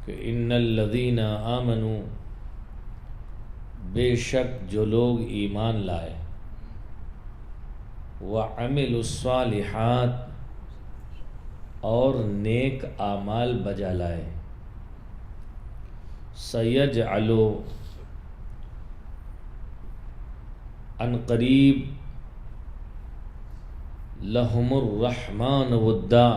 کہ ان الذین آمنوا، بے شک جو لوگ ایمان لائے، وعملوا الصالحات، اور نیک اعمال بجا لائے، سیجعل، ان قریب، لہم الرحمن ودا،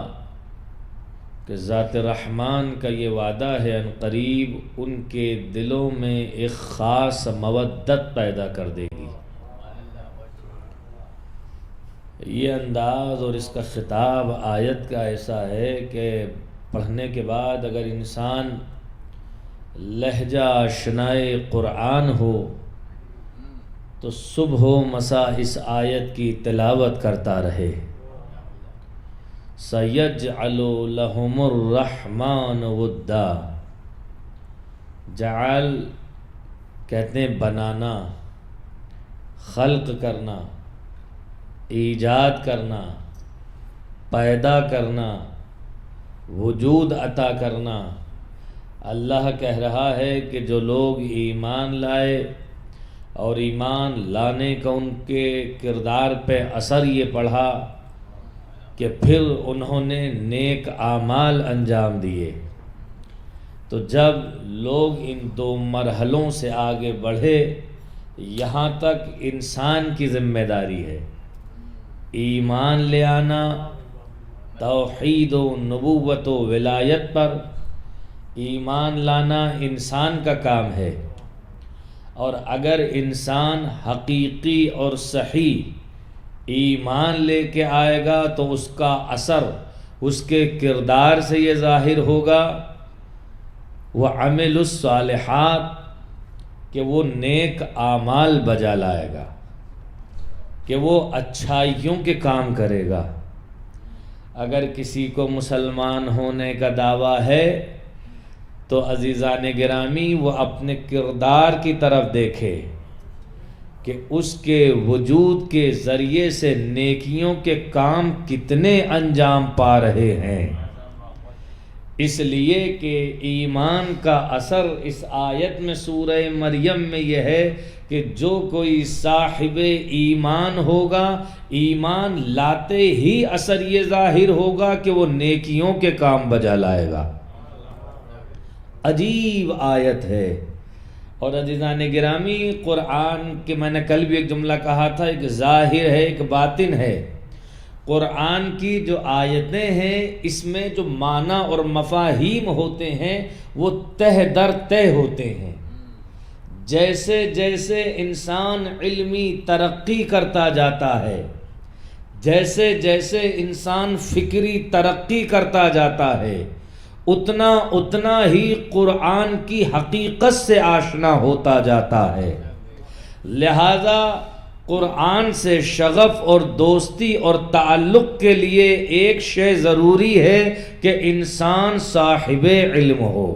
کہ ذات رحمان کا یہ وعدہ ہے ان قریب ان کے دلوں میں ایک خاص مودت پیدا کر دے گی۔ یہ انداز اور اس کا خطاب آیت کا ایسا ہے کہ پڑھنے کے بعد اگر انسان لہجہ آشنائے قرآن ہو تو صبح و مساء اس آیت کی تلاوت کرتا رہے۔ سَيَجْعَلُ لَهُمُ الرَّحْمَنُ وُدًّا، جعل کہتے ہیں بنانا، خلق کرنا، ایجاد کرنا، پیدا کرنا، وجود عطا کرنا۔ اللہ کہہ رہا ہے کہ جو لوگ ایمان لائے اور ایمان لانے کا ان کے کردار پہ اثر یہ پڑھا کہ پھر انہوں نے نیک اعمال انجام دیے، تو جب لوگ ان دو مرحلوں سے آگے بڑھے، یہاں تک انسان کی ذمہ داری ہے۔ ایمان لے آنا توحید و نبوت و ولایت پر، ایمان لانا انسان کا کام ہے، اور اگر انسان حقیقی اور صحیح ایمان لے کے آئے گا تو اس کا اثر اس کے کردار سے یہ ظاہر ہوگا۔ وَعَمِلُوا الصَّالِحَاتِ، کہ وہ نیک اعمال بجا لائے گا، کہ وہ اچھائیوں کے کام کرے گا۔ اگر کسی کو مسلمان ہونے کا دعویٰ ہے تو عزیزان گرامی وہ اپنے کردار کی طرف دیکھے کہ اس کے وجود کے ذریعے سے نیکیوں کے کام کتنے انجام پا رہے ہیں۔ اس لیے کہ ایمان کا اثر اس آیت میں سورہ مریم میں یہ ہے کہ جو کوئی صاحب ایمان ہوگا، ایمان لاتے ہی اثر یہ ظاہر ہوگا کہ وہ نیکیوں کے کام بجا لائے گا۔ عجیب آیت ہے۔ اور عزیزان گرامی، قرآن کے میں نے کل بھی ایک جملہ کہا تھا، ایک ظاہر ہے ایک باطن ہے۔ قرآن کی جو آیتیں ہیں اس میں جو معنی اور مفاہیم ہوتے ہیں وہ تہ در تہ ہوتے ہیں۔ جیسے جیسے انسان علمی ترقی کرتا جاتا ہے، جیسے جیسے انسان فکری ترقی کرتا جاتا ہے، اتنا اتنا ہی قرآن کی حقیقت سے آشنا ہوتا جاتا ہے۔ لہذا قرآن سے شغف اور دوستی اور تعلق کے لیے ایک شے ضروری ہے کہ انسان صاحب علم ہو۔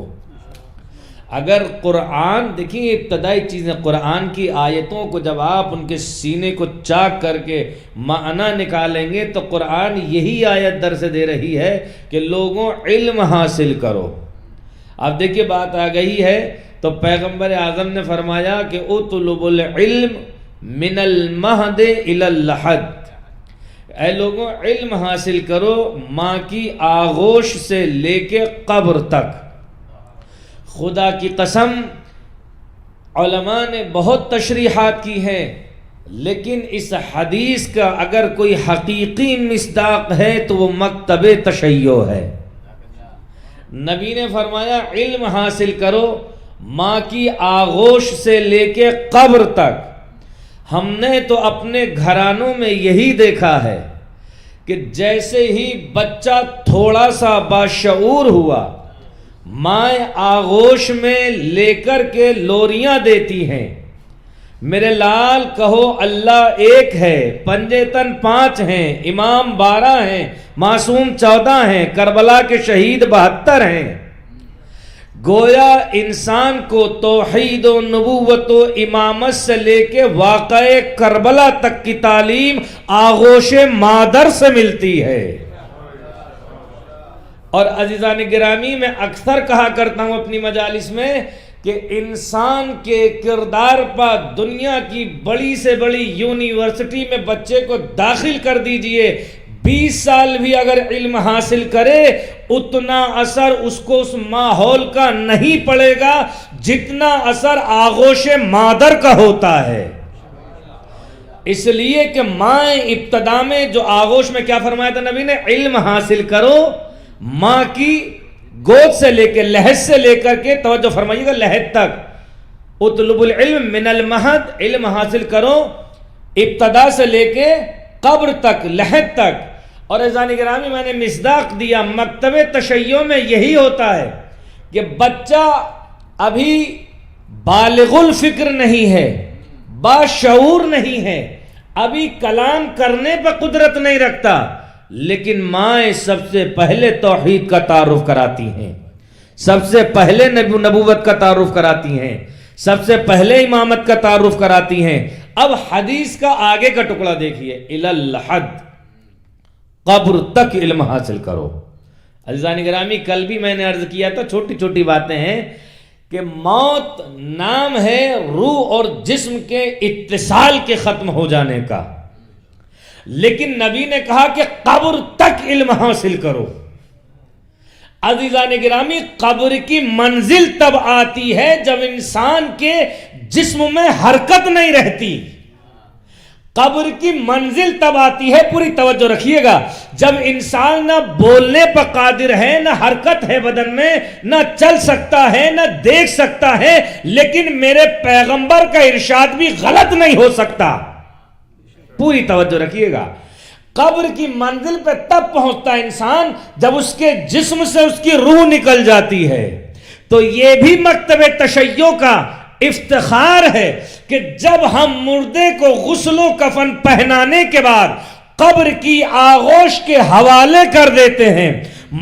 اگر قرآن، دیکھیں ابتدائی چیزیں، قرآن کی آیتوں کو جب آپ ان کے سینے کو چاک کر کے معنی نکالیں گے تو قرآن یہی آیت درس دے رہی ہے کہ لوگوں علم حاصل کرو۔ اب دیکھیے بات آ گئی ہے تو پیغمبر اعظم نے فرمایا کہ اطلب العلم من المہد الی اللحد، اے لوگوں علم حاصل کرو ماں کی آغوش سے لے کے قبر تک۔ خدا کی قسم علماء نے بہت تشریحات کی ہیں، لیکن اس حدیث کا اگر کوئی حقیقی مصداق ہے تو وہ مکتب تشیع ہے۔ نبی نے فرمایا علم حاصل کرو ماں کی آغوش سے لے کے قبر تک۔ ہم نے تو اپنے گھرانوں میں یہی دیکھا ہے کہ جیسے ہی بچہ تھوڑا سا باشعور ہوا، ماں آغوش میں لے کر کے لوریاں دیتی ہیں، میرے لال کہو اللہ ایک ہے، پنجے تن 5 ہیں، امام 12 ہیں، معصوم 14 ہیں، کربلا کے شہید 72 ہیں۔ گویا انسان کو توحید و نبوت و امامت سے لے کے واقعہ کربلا تک کی تعلیم آغوش مادر سے ملتی ہے۔ اور عزیزان گرامی میں اکثر کہا کرتا ہوں اپنی مجالس میں کہ انسان کے کردار پر دنیا کی بڑی سے بڑی یونیورسٹی میں بچے کو داخل کر دیجئے، 20 سال بھی اگر علم حاصل کرے اتنا اثر اس کو اس ماحول کا نہیں پڑے گا جتنا اثر آغوش مادر کا ہوتا ہے۔ اس لیے کہ ماں ابتدا میں جو آغوش میں کیا فرمایا تھا نبی نے، علم حاصل کرو، ماں کی گود سے لے کے لحد سے لے کر کے، توجہ فرمائیے گا، لحد تک، اطلب العلم من المہد، علم حاصل کرو ابتدا سے لے کے قبر تک، لحد تک۔ اور عزیزان گرامی میں نے مصداق دیا، مکتب تشیع میں یہی ہوتا ہے کہ بچہ ابھی بالغ الفکر نہیں ہے، باشعور نہیں ہے، ابھی کلام کرنے پہ قدرت نہیں رکھتا، لیکن مائیں سب سے پہلے توحید کا تعارف کراتی ہیں، سب سے پہلے نبوت کا تعارف کراتی ہیں، سب سے پہلے امامت کا تعارف کراتی ہیں۔ اب حدیث کا آگے کا ٹکڑا دیکھیے، الی الحد، قبر تک علم حاصل کرو۔ عزیزان گرامی کل بھی میں نے عرض کیا تھا، چھوٹی چھوٹی باتیں ہیں کہ موت نام ہے روح اور جسم کے اتصال کے ختم ہو جانے کا، لیکن نبی نے کہا کہ قبر تک علم حاصل کرو۔ عزیزان گرامی قبر کی منزل تب آتی ہے جب انسان کے جسم میں حرکت نہیں رہتی۔ قبر کی منزل تب آتی ہے، پوری توجہ رکھیے گا، جب انسان نہ بولنے پر قادر ہے، نہ حرکت ہے بدن میں، نہ چل سکتا ہے، نہ دیکھ سکتا ہے، لیکن میرے پیغمبر کا ارشاد بھی غلط نہیں ہو سکتا۔ پوری توجہ رکھیے گا، قبر کی منزل پہ تب پہنچتا ہے انسان جب اس کے جسم سے اس کی روح نکل جاتی ہے۔ تو یہ بھی مکتب تشیع کا افتخار ہے کہ جب ہم مردے کو غسل و کفن پہنانے کے بعد قبر کی آغوش کے حوالے کر دیتے ہیں،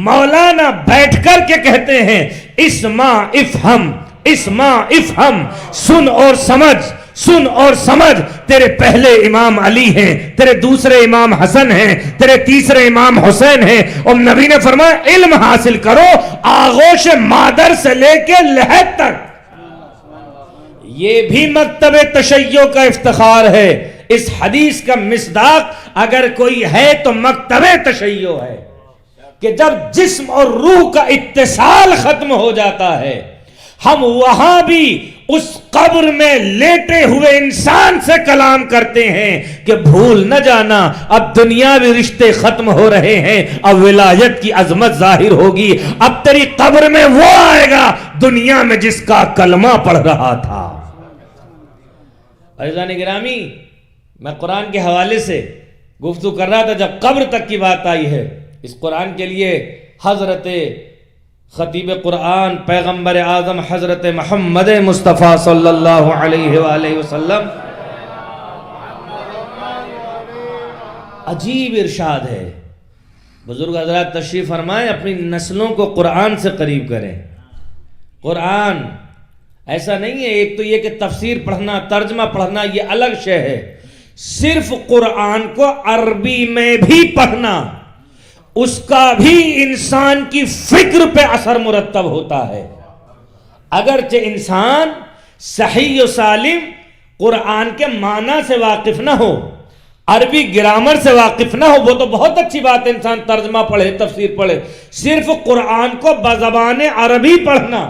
مولانا بیٹھ کر کے کہتے ہیں، اسمع افہم، اسمع افہم، سن اور سمجھ، سن اور سمجھ، تیرے پہلے امام علی ہیں، تیرے دوسرے امام حسن ہیں، تیرے تیسرے امام حسین ہیں، اور نبی نے فرمایا علم حاصل کرو آغوش مادر سے لے کے لحد تک۔ یہ بھی مکتب تشیع کا افتخار ہے۔ اس حدیث کا مصداق اگر کوئی ہے تو مکتب تشیع ہے کہ جب جسم اور روح کا اتصال ختم ہو جاتا ہے، ہم وہاں بھی اس قبر میں لیٹے ہوئے انسان سے کلام کرتے ہیں کہ بھول نہ جانا اب دنیاوی رشتے ختم ہو رہے ہیں، اب ولایت کی عظمت ظاہر ہوگی، اب تیری قبر میں وہ آئے گا دنیا میں جس کا کلمہ پڑھ رہا تھا۔ عزیزان گرامی میں قرآن کے حوالے سے گفتگو کر رہا تھا، جب قبر تک کی بات آئی ہے، اس قرآن کے لیے حضرت خطیب قرآن پیغمبر اعظم حضرت محمد مصطفیٰ صلی اللہ علیہ وآلہ وسلم عجیب ارشاد ہے۔ بزرگ حضرات تشریف فرمائیں، اپنی نسلوں کو قرآن سے قریب کریں۔ قرآن ایسا نہیں ہے، ایک تو یہ کہ تفسیر پڑھنا، ترجمہ پڑھنا یہ الگ شے ہے، صرف قرآن کو عربی میں بھی پڑھنا، اس کا بھی انسان کی فکر پہ اثر مرتب ہوتا ہے۔ اگرچہ انسان صحیح و سالم قرآن کے معنی سے واقف نہ ہو، عربی گرامر سے واقف نہ ہو، وہ تو بہت اچھی بات ہے، انسان ترجمہ پڑھے، تفسیر پڑھے، صرف قرآن کو بزبان عربی پڑھنا،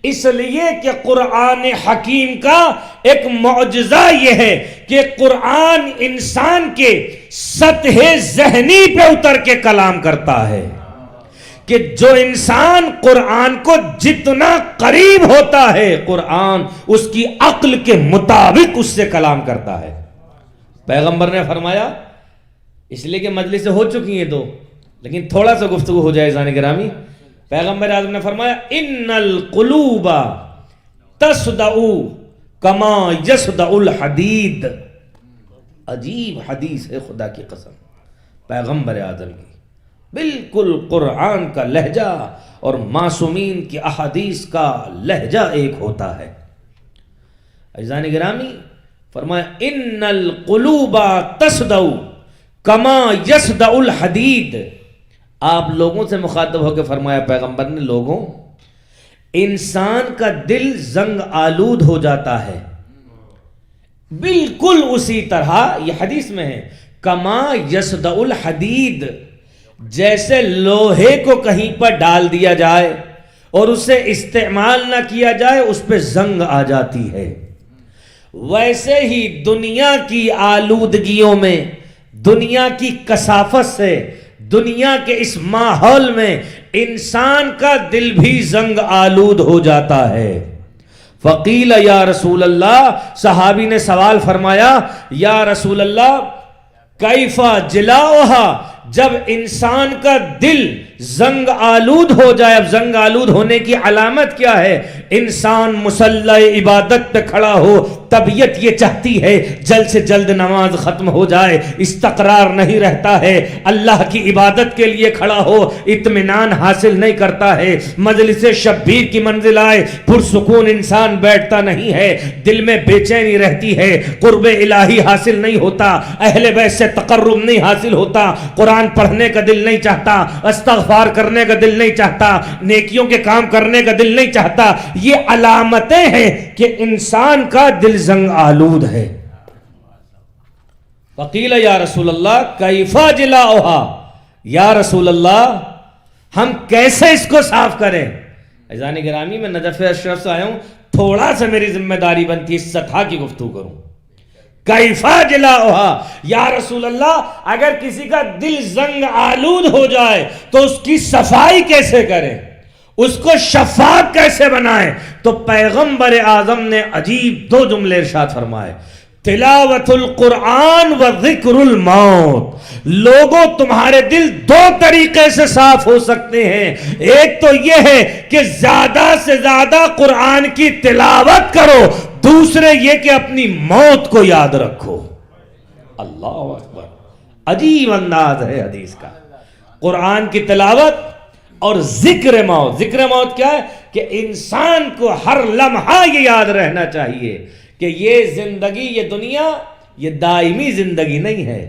اس لیے کہ قرآن حکیم کا ایک معجزہ یہ ہے کہ قرآن انسان کے سطح ذہنی پہ اتر کے کلام کرتا ہے، کہ جو انسان قرآن کو جتنا قریب ہوتا ہے قرآن اس کی عقل کے مطابق اس سے کلام کرتا ہے۔ پیغمبر نے فرمایا، اس لیے کہ مجلس ہو چکی ہیں دو، لیکن تھوڑا سا گفتگو ہو جائے عزیزان گرامی۔ پیغمبر اعظم نے فرمایا، ان القلوب تصدع کما یصدع الحدید۔ عجیب حدیث ہے خدا کی قسم، پیغمبر اعظم کی، بالکل قرآن کا لہجہ اور معصومین کی احادیث کا لہجہ ایک ہوتا ہے۔ عزیزان گرامی فرمایا، ان القلوب تصدع کما یصدع الحدید۔ آپ لوگوں سے مخاطب ہو کے فرمایا پیغمبر نے، لوگوں، انسان کا دل زنگ آلود ہو جاتا ہے بالکل اسی طرح، یہ حدیث میں ہے، کما یصدع الحدید، جیسے لوہے کو کہیں پر ڈال دیا جائے اور اسے استعمال نہ کیا جائے اس پہ زنگ آ جاتی ہے، ویسے ہی دنیا کی آلودگیوں میں، دنیا کی کثافت سے، دنیا کے اس ماحول میں انسان کا دل بھی زنگ آلود ہو جاتا ہے۔ فقیل یا رسول اللہ، صحابی نے سوال فرمایا، یا رسول اللہ کیف جلاؤہا، جب انسان کا دل زنگ آلود ہو جائے، اب زنگ آلود ہونے کی علامت کیا ہے؟ انسان مصلی عبادت پہ کھڑا ہو، طبیعت یہ چاہتی ہے جلد سے جلد نماز ختم ہو جائے، استقرار نہیں رہتا ہے، اللہ کی عبادت کے لیے کھڑا ہو، اطمینان حاصل نہیں کرتا ہے، مجلس شبیر کی منزل آئے پرسکون انسان بیٹھتا نہیں ہے، دل میں بے چینی رہتی ہے، قرب الہی حاصل نہیں ہوتا، اہل بیت سے تقرب نہیں حاصل ہوتا، قرآن پڑھنے کا دل نہیں چاہتا، استغفار کرنے کا دل نہیں چاہتا، نیکیوں کے کام کرنے کا دل نہیں چاہتا، یہ علامتیں ہیں کہ انسان کا دل زنگ آلود ہے۔ وقیل یا رسول اللہ کیف جلاؤہا، یا رسول اللہ ہم کیسے اس کو صاف کریں؟ عزیزان گرامی، میں نجف اشرف سے آیا ہوں، تھوڑا سا میری ذمہ داری بنتی ہے اس سطح کی گفتگو کروں۔ کیفا جلاؤہا، یا رسول اللہ اگر کسی کا دل زنگ آلود ہو جائے تو اس کی صفائی کیسے کریں، اس کو شفاف کیسے بنائیں؟ تو پیغمبر اعظم نے عجیب دو جملے ارشاد فرمائے، تلاوت القرآن و ذکر الموت۔ لوگوں، تمہارے دل دو طریقے سے صاف ہو سکتے ہیں، ایک تو یہ ہے کہ زیادہ سے زیادہ قرآن کی تلاوت کرو، دوسرے یہ کہ اپنی موت کو یاد رکھو۔ اللہ اکبر، عجیب انداز ہے حدیث کا، قرآن کی تلاوت اور ذکر موت۔ ذکر موت کیا ہے؟ کہ انسان کو ہر لمحہ یہ یاد رہنا چاہیے کہ یہ زندگی، یہ دنیا، یہ دائمی زندگی نہیں ہے،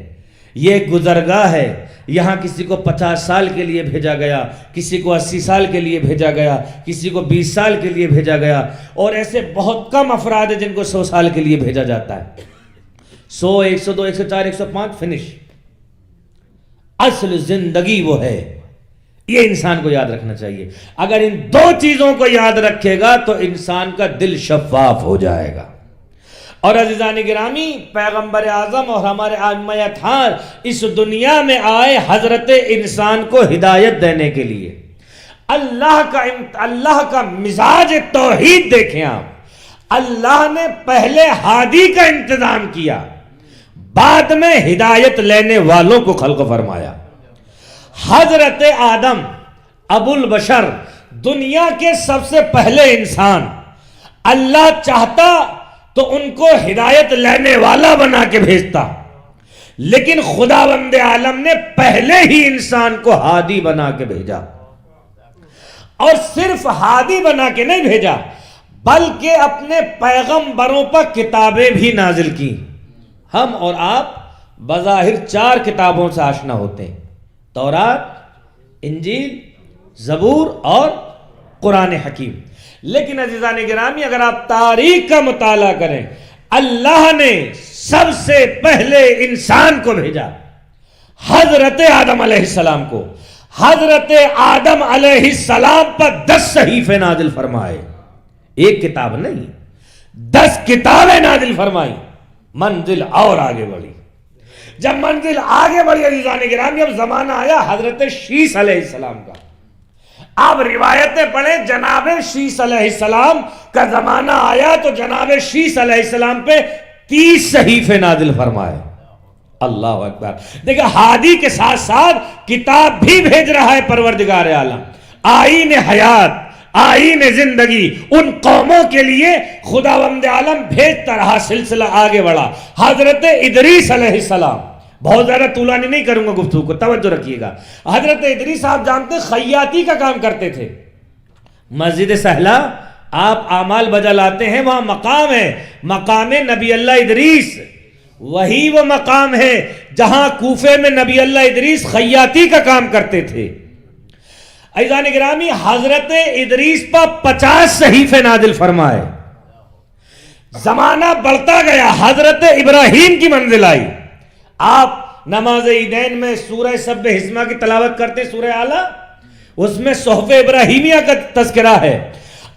یہ گزرگاہ ہے۔ یہاں کسی کو 50 سال کے لیے بھیجا گیا، کسی کو 80 سال کے لیے بھیجا گیا، کسی کو 20 سال کے لیے بھیجا گیا، اور ایسے بہت کم افراد ہیں جن کو 100 سال کے لیے بھیجا جاتا ہے۔ 100، 102، 104، 105 فنش۔ اصل زندگی وہ ہے، یہ انسان کو یاد رکھنا چاہیے۔ اگر ان دو چیزوں کو یاد رکھے گا تو انسان کا دل شفاف ہو جائے گا۔ اور عزیزان گرامی، پیغمبر اعظم اور ہمارے ائمہ اطہار اس دنیا میں آئے حضرت انسان کو ہدایت دینے کے لیے۔ اللہ کا مزاج توحید دیکھیں آپ، اللہ نے پہلے ہادی کا انتظام کیا، بعد میں ہدایت لینے والوں کو خلق فرمایا۔ حضرت آدم ابو البشر، دنیا کے سب سے پہلے انسان، اللہ چاہتا تو ان کو ہدایت لینے والا بنا کے بھیجتا، لیکن خداوند عالم نے پہلے ہی انسان کو ہادی بنا کے بھیجا، اور صرف ہادی بنا کے نہیں بھیجا بلکہ اپنے پیغمبروں پر کتابیں بھی نازل کی۔ ہم اور آپ بظاہر 4 کتابوں سے آشنا ہوتے ہیں، تورات، انجیل، زبور اور قرآن حکیم۔ لیکن عزیزان گرامی، اگر آپ تاریخ کا مطالعہ کریں، اللہ نے سب سے پہلے انسان کو بھیجا، حضرت آدم علیہ السلام کو۔ حضرت آدم علیہ السلام پر 10 صحیفے نازل فرمائے، ایک کتاب نہیں، 10 کتابیں نازل فرمائی۔ منزل اور آگے بڑھی، جب منزل آگے بڑھی عزیزان گرامی، اب زمانہ آیا حضرت شیس علیہ السلام کا۔ آپ روایتیں پڑھیں، جناب شیس علیہ السلام کا زمانہ آیا تو جناب شیس علیہ السلام پہ 30 صحیفے نازل فرمائے۔ اللہ اکبر، دیکھیں ہادی کے ساتھ ساتھ کتاب بھی بھیج رہا ہے پروردگار عالم، آئین حیات، آئین زندگی ان قوموں کے لیے خداوند عالم بھیجتا رہا، سلسلہ آگے بڑھا۔ حضرت ادریس علیہ السلام، بہت زیادہ طولانی نہیں کروں گا گفتگو کو، توجہ رکھیے گا۔ حضرت ادریس آپ جانتے ہیں خیاطی کا کام کرتے تھے۔ مسجد سہلہ آپ اعمال بجا لاتے ہیں، وہاں مقام ہے، مقام نبی اللہ ادریس، وہی وہ مقام ہے جہاں کوفے میں نبی اللہ ادریس خیاطی کا کام کرتے تھے۔ عزیزان گرامی حضرت ادریس پر 50 صحیفے نازل فرمائے، زمانہ بڑھتا گیا، حضرت ابراہیم کی منزل آئی. آپ نماز عیدین میں سورہ سبح حزمہ کی تلاوت کرتے، سورہ اعلیٰ، اس میں صحف ابراہیمیہ کا تذکرہ ہے.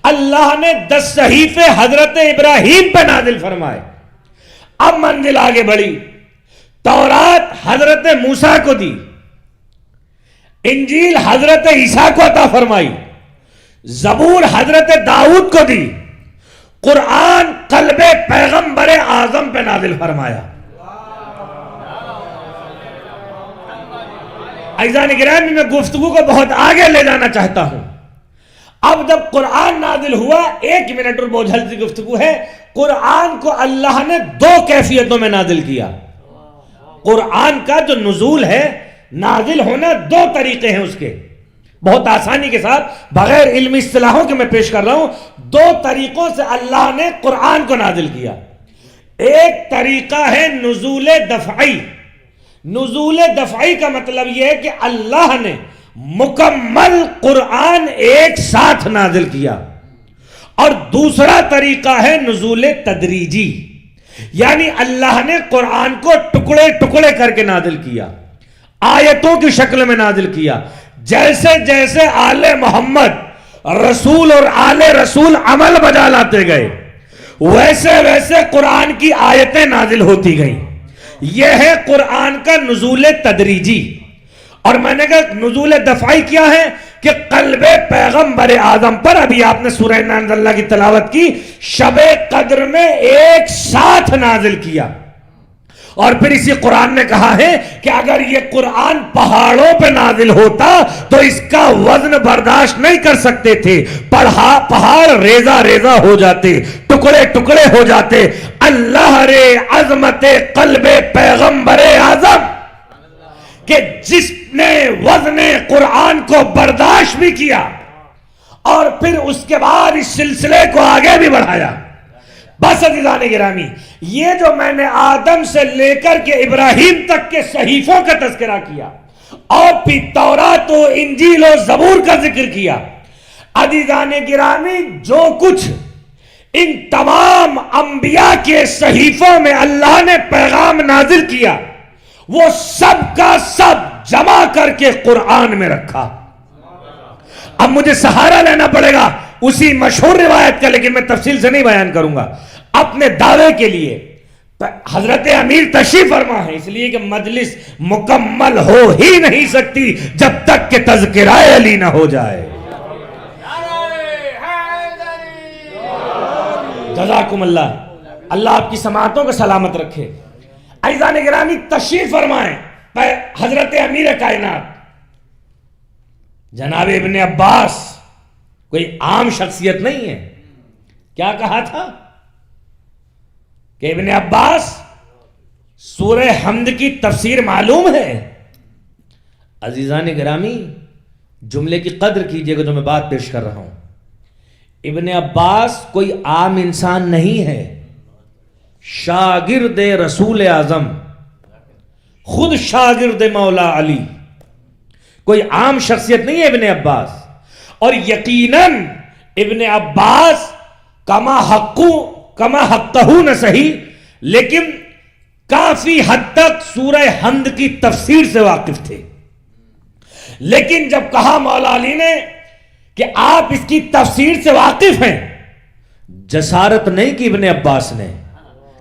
اللہ نے 10 صحیفے حضرت ابراہیم پہ نازل فرمائے. اب منزل آگے بڑھی، تورات حضرت موسیٰ کو دی، انجیل حضرت عیسیٰ کو عطا فرمائی، زبور حضرت داؤد کو دی، قرآن قلب پیغمبر اعظم پہ نازل فرمایا. عزیزان گرامی میں گفتگو کو بہت آگے لے جانا چاہتا ہوں. اب جب قرآن نازل ہوا، 1 منٹ اور بہت جلدی گفتگو ہے، قرآن کو اللہ نے 2 کیفیتوں میں نازل کیا. قرآن کا جو نزول ہے، نازل ہونا 2 طریقے ہیں اس کے. بہت آسانی کے ساتھ بغیر علمی اصطلاحوں کے میں پیش کر رہا ہوں. 2 طریقوں سے اللہ نے قرآن کو نازل کیا. ایک طریقہ ہے نزول دفعی. نزول دفعی کا مطلب یہ ہے کہ اللہ نے مکمل قرآن ایک ساتھ نازل کیا. اور دوسرا طریقہ ہے نزول تدریجی، یعنی اللہ نے قرآن کو ٹکڑے ٹکڑے کر کے نازل کیا، آیتوں کی شکل میں نازل کیا. جیسے جیسے آل محمد رسول اور آل رسول عمل بجا لاتے گئے، ویسے ویسے قرآن کی آیتیں نازل ہوتی گئیں. یہ ہے قرآن کا نزول تدریجی. اور میں نے کہا نزول دفعی کیا ہے کہ قلب پیغمبر اعظم پر، ابھی آپ نے سورہ انا انزلنا کی تلاوت کی، شب قدر میں ایک ساتھ نازل کیا. اور پھر اسی قرآن نے کہا ہے کہ اگر یہ قرآن پہاڑوں پہ نازل ہوتا تو اس کا وزن برداشت نہیں کر سکتے تھے، پہاڑ ریزہ ریزہ ہو جاتے، ٹکڑے ٹکڑے ہو جاتے. اللہ رے عظمت قلب پیغمبر اعظم کہ جس نے وزن قرآن کو برداشت بھی کیا اور پھر اس کے بعد اس سلسلے کو آگے بھی بڑھایا. بس عزیزان گرامی، یہ جو میں نے آدم سے لے کر کے ابراہیم تک کے صحیفوں کا تذکرہ کیا اور پھر تورات و انجیل و زبور کا ذکر کیا، عزیزان گرامی جو کچھ ان تمام انبیاء کے صحیفوں میں اللہ نے پیغام نازل کیا، وہ سب کا سب جمع کر کے قرآن میں رکھا. اب مجھے سہارا لینا پڑے گا اسی مشہور روایت کا، لیکن میں تفصیل سے نہیں بیان کروں گا. اپنے دعوے کے لیے حضرت امیر تشریف فرما ہے، اس لیے کہ مجلس مکمل ہو ہی نہیں سکتی جب تک کہ تذکرہ علی نہ ہو جائے. جزاکم اللہ، اللہ آپ کی سماعتوں کو سلامت رکھے. عزیزان گرامی تشریف فرمائیں حضرت امیر کائنات جناب ابن عباس، کوئی عام شخصیت نہیں ہے. کیا کہا تھا کہ ابن عباس سورہ حمد کی تفسیر معلوم ہے. عزیزان گرامی جملے کی قدر کیجئے گا جو میں بات پیش کر رہا ہوں. ابن عباس کوئی عام انسان نہیں ہے، شاگرد رسول اعظم، خود شاگرد مولا علی، کوئی عام شخصیت نہیں ہے ابن عباس. اور یقیناً ابن عباس کما حقہ نہ صحیح، لیکن کافی حد تک سورہ حمد کی تفسیر سے واقف تھے. لیکن جب کہا مولا علی نے کہ آپ اس کی تفسیر سے واقف ہیں، جسارت نہیں کی ابن عباس نے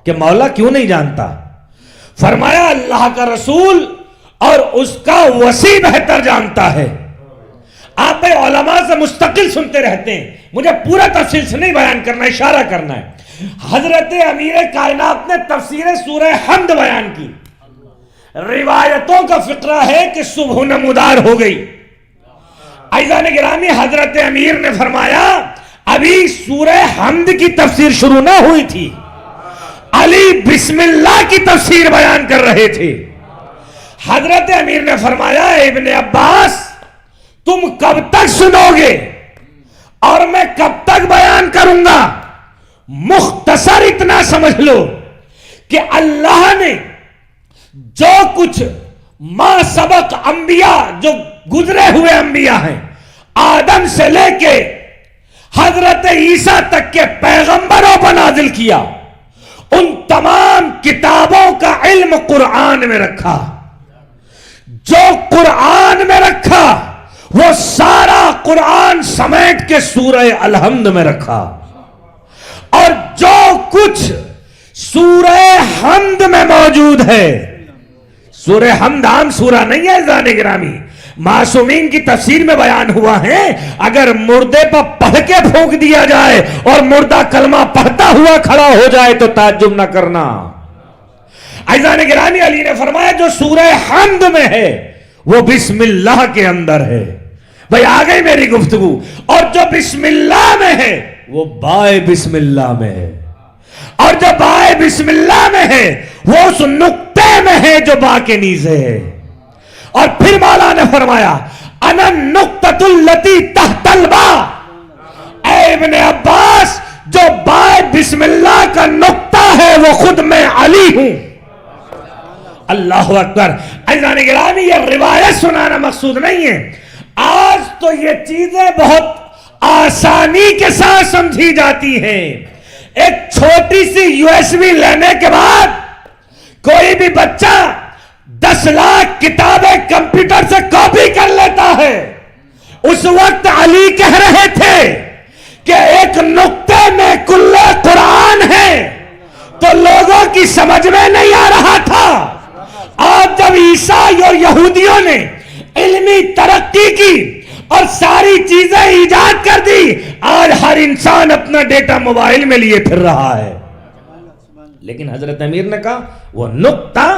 کہ مولا کیوں نہیں جانتا. فرمایا اللہ کا رسول اور اس کا وسیع بہتر جانتا ہے. آپ علماء سے مستقل سنتے رہتے ہیں، مجھے پورا تفصیل سے نہیں بیان کرنا، اشارہ کرنا ہے. حضرت امیر کائنات نے تفسیر سورہ حمد بیان کی. روایتوں کا فقرہ ہے کہ صبح نمودار ہو گئی. عزیزان گرامی حضرت امیر نے فرمایا ابھی سورہ حمد کی تفسیر شروع نہ ہوئی تھی، علی بسم اللہ کی تفسیر بیان کر رہے تھے. حضرت امیر نے فرمایا ابن عباس تم کب تک سنو گے اور میں کب تک بیان کروں گا؟ مختصر اتنا سمجھ لو کہ اللہ نے جو کچھ ما سبق انبیاء، جو گزرے ہوئے انبیاء ہیں، آدم سے لے کے حضرت عیسیٰ تک کے پیغمبروں پر نازل کیا، ان تمام کتابوں کا علم قرآن میں رکھا. جو قرآن میں رکھا وہ سارا قرآن سمیٹ کے سورہ الحمد میں رکھا، اور جو کچھ سورہ حمد میں موجود ہے، سورہ حمد عام سورہ نہیں ہے عزیزان گرامی، معصومین کی تفسیر میں بیان ہوا ہے، اگر مردے پر پڑھ کے پھونک دیا جائے اور مردہ کلمہ پڑھتا ہوا کھڑا ہو جائے تو تعجب نہ کرنا. عزیزان گرامی، علی نے فرمایا جو سورہ حمد میں ہے وہ بسم اللہ کے اندر ہے. بھئی آگئی میری گفتگو. اور جو بسم اللہ میں ہے وہ بائے بسم اللہ میں ہے، اور جو بائے بسم اللہ میں ہے وہ اس نقطے میں ہے جو با کے نیزے ہے. اور پھر مولا نے فرمایا انا النقطۃ التی تحت البا. اے ابن عباس، جو بائے بسم اللہ کا نقطہ ہے وہ خود میں علی ہوں. اللہ اکبر. عزیزان گرامی، یہ روایت سنانا مقصود نہیں ہے. آج تو یہ چیزیں بہت آسانی کے ساتھ سمجھی جاتی ہیں. ایک چھوٹی سی USB لینے کے بعد کوئی بھی بچہ 10 لاکھ کتابیں کمپیوٹر سے کاپی کر لیتا ہے. اس وقت علی کہہ رہے تھے کہ ایک نقطے میں کل قرآن ہے، تو لوگوں کی سمجھ میں نہیں آ رہا تھا. آج جب عیسائی اور یہودیوں نے علمی ترقی کی اور ساری چیزیں ایجاد کر دی، آج ہر انسان اپنا ڈیٹا موبائل میں لیے پھر رہا ہے. لیکن حضرت امیر نے کہا وہ نقطہ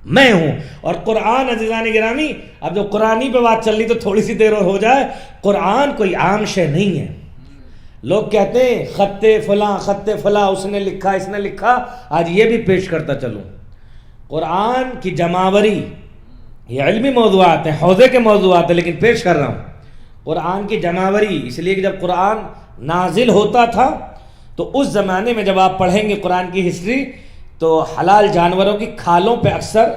میں ہوں. اور قرآن عزیزان گرامی، اب جو قرآنی پہ بات چل رہی تو تھوڑی سی دیر اور ہو جائے. قرآن کوئی عام شے نہیں ہے. لوگ کہتے ہیں خط فلاں اس نے لکھا اس نے لکھا. آج یہ بھی پیش کرتا چلوں، قرآن کی جماوری، یہ علمی موضوعات ہیں، حوزے کے موضوعات ہیں، لیکن پیش کر رہا ہوں. قرآن کی جماوری اس لیے کہ جب قرآن نازل ہوتا تھا تو اس زمانے میں جب آپ پڑھیں گے قرآن کی ہسٹری تو حلال جانوروں کی کھالوں پہ اکثر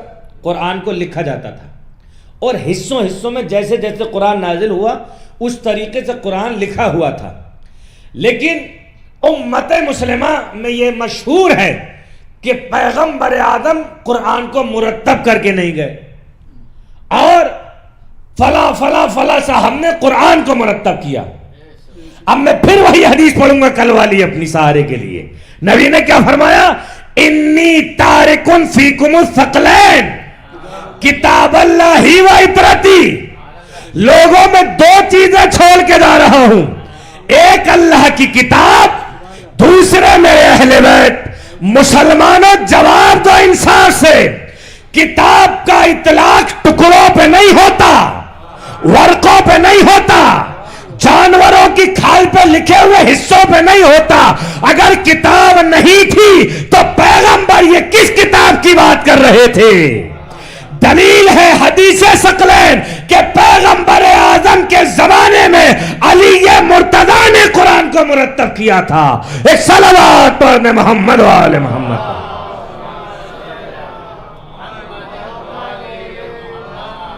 قرآن کو لکھا جاتا تھا، اور حصوں میں جیسے جیسے قرآن نازل ہوا اس طریقے سے قرآن لکھا ہوا تھا. لیکن امت مسلمہ میں یہ مشہور ہے کہ پیغمبر اعظم قرآن کو مرتب کر کے نہیں گئے، اور فلاں سے ہم نے قرآن کو مرتب کیا. اب میں پھر وہی حدیث پڑھوں گا کل والی اپنی سہارے کے لیے. نبی نے کیا فرمایا؟ انی تارکن فیکم الثقلین کتاب اللہ و عبرتی. لوگوں میں 2 چیزیں چھوڑ کے جا رہا ہوں، ایک اللہ کی کتاب، دوسرے میرے اہل بیت. مسلمانوں جواب دو انصاف سے. کتاب کا اطلاق ٹکڑوں پہ نہیں ہوتا، ورقوں پہ نہیں ہوتا، جانوروں کی کھال پہ لکھے ہوئے حصوں پہ نہیں ہوتا. اگر کتاب نہیں تھی تو پیغمبر یہ کس کتاب کی بات کر رہے تھے؟ دلیل ہے حدیث ثقلین کہ پیغمبر اعظم کے زمانے میں علی مرتضیٰ نے قرآن کو مرتب کیا تھا. ایک صلوات پڑھنے محمد و آل محمد.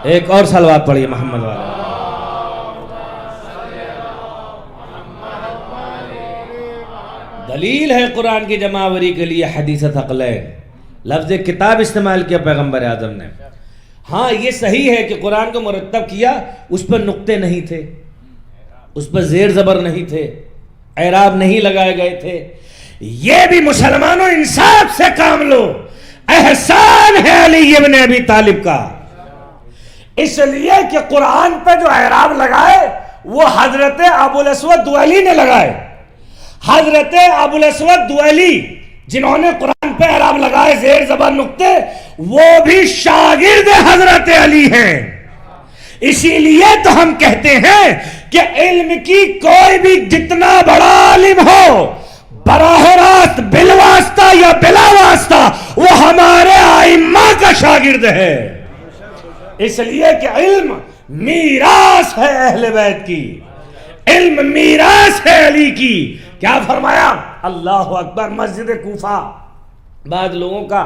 ایک اور صلوات پڑھیے محمد و آل محمد. دلیل ہے قرآن کی جماوری کے لیے حدیث ثقلین. لفظ کتاب استعمال کیا پیغمبر اعظم نے. ہاں یہ صحیح ہے کہ قرآن کو مرتب کیا، اس پر نقطے نہیں تھے، اس پر زیر زبر نہیں تھے، اعراب نہیں لگائے گئے تھے. یہ بھی مسلمانوں انصاف سے کام لو، احسان ہے علی ابن ابی طالب کا. اس لیے کہ قرآن پہ جو اعراب لگائے وہ حضرت ابو الاسود دوئلی نے لگائے. حضرت ابو الاسود دوئلی جنہوں نے قرآن پہ اعراب لگائے زیر زبر نقطے، وہ بھی شاگرد حضرت علی ہیں. اسی لیے تو ہم کہتے ہیں کہ علم کی کوئی بھی جتنا بڑا عالم ہو، براہ راست بالواسطہ یا بلا واسطہ، وہ ہمارے ائمہ کا شاگرد ہے. اس لیے کہ علم میراث ہے اہل بیت کی، علم میراث ہے علی کی. کیا فرمایا؟ اللہ اکبر. مسجد کوفہ، بعض لوگوں کا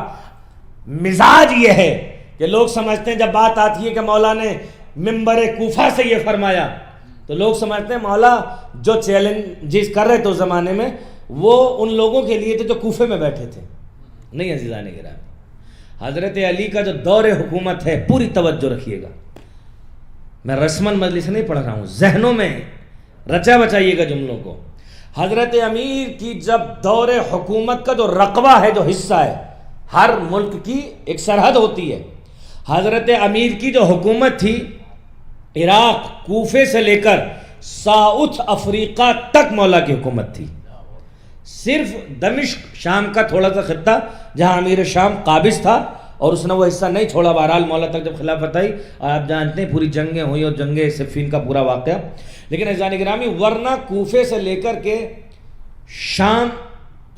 مزاج یہ ہے کہ لوگ سمجھتے ہیں جب بات آتی ہے کہ مولا نے منبر کوفہ سے یہ فرمایا تو لوگ سمجھتے ہیں مولا جو چیلنجز کر رہے تھے اس زمانے میں وہ ان لوگوں کے لیے تھے جو کوفے میں بیٹھے تھے. نہیں عزیزان گرامی، حضرت علی کا جو دور حکومت ہے پوری توجہ رکھیے گا. میں رسمن مجلس نہیں پڑھ رہا ہوں، ذہنوں میں رچا بچائیے گا جملوں کو. حضرت امیر کی جب دور حکومت کا جو رقبہ ہے، جو حصہ ہے، ہر ملک کی ایک سرحد ہوتی ہے. حضرت امیر کی جو حکومت تھی عراق کوفے سے لے کر ساؤتھ افریقہ تک مولا کی حکومت تھی. صرف دمشق شام کا تھوڑا سا خطہ جہاں امیر شام قابض تھا اور اس نے وہ حصہ نہیں چھوڑا بہرحال مولا تک جب خلافت آئی. اور آپ جانتے ہیں پوری جنگیں ہوئی اور جنگ صفین کا پورا واقعہ. لیکن عزیزان گرامی ورنہ کوفے سے لے کر کے شام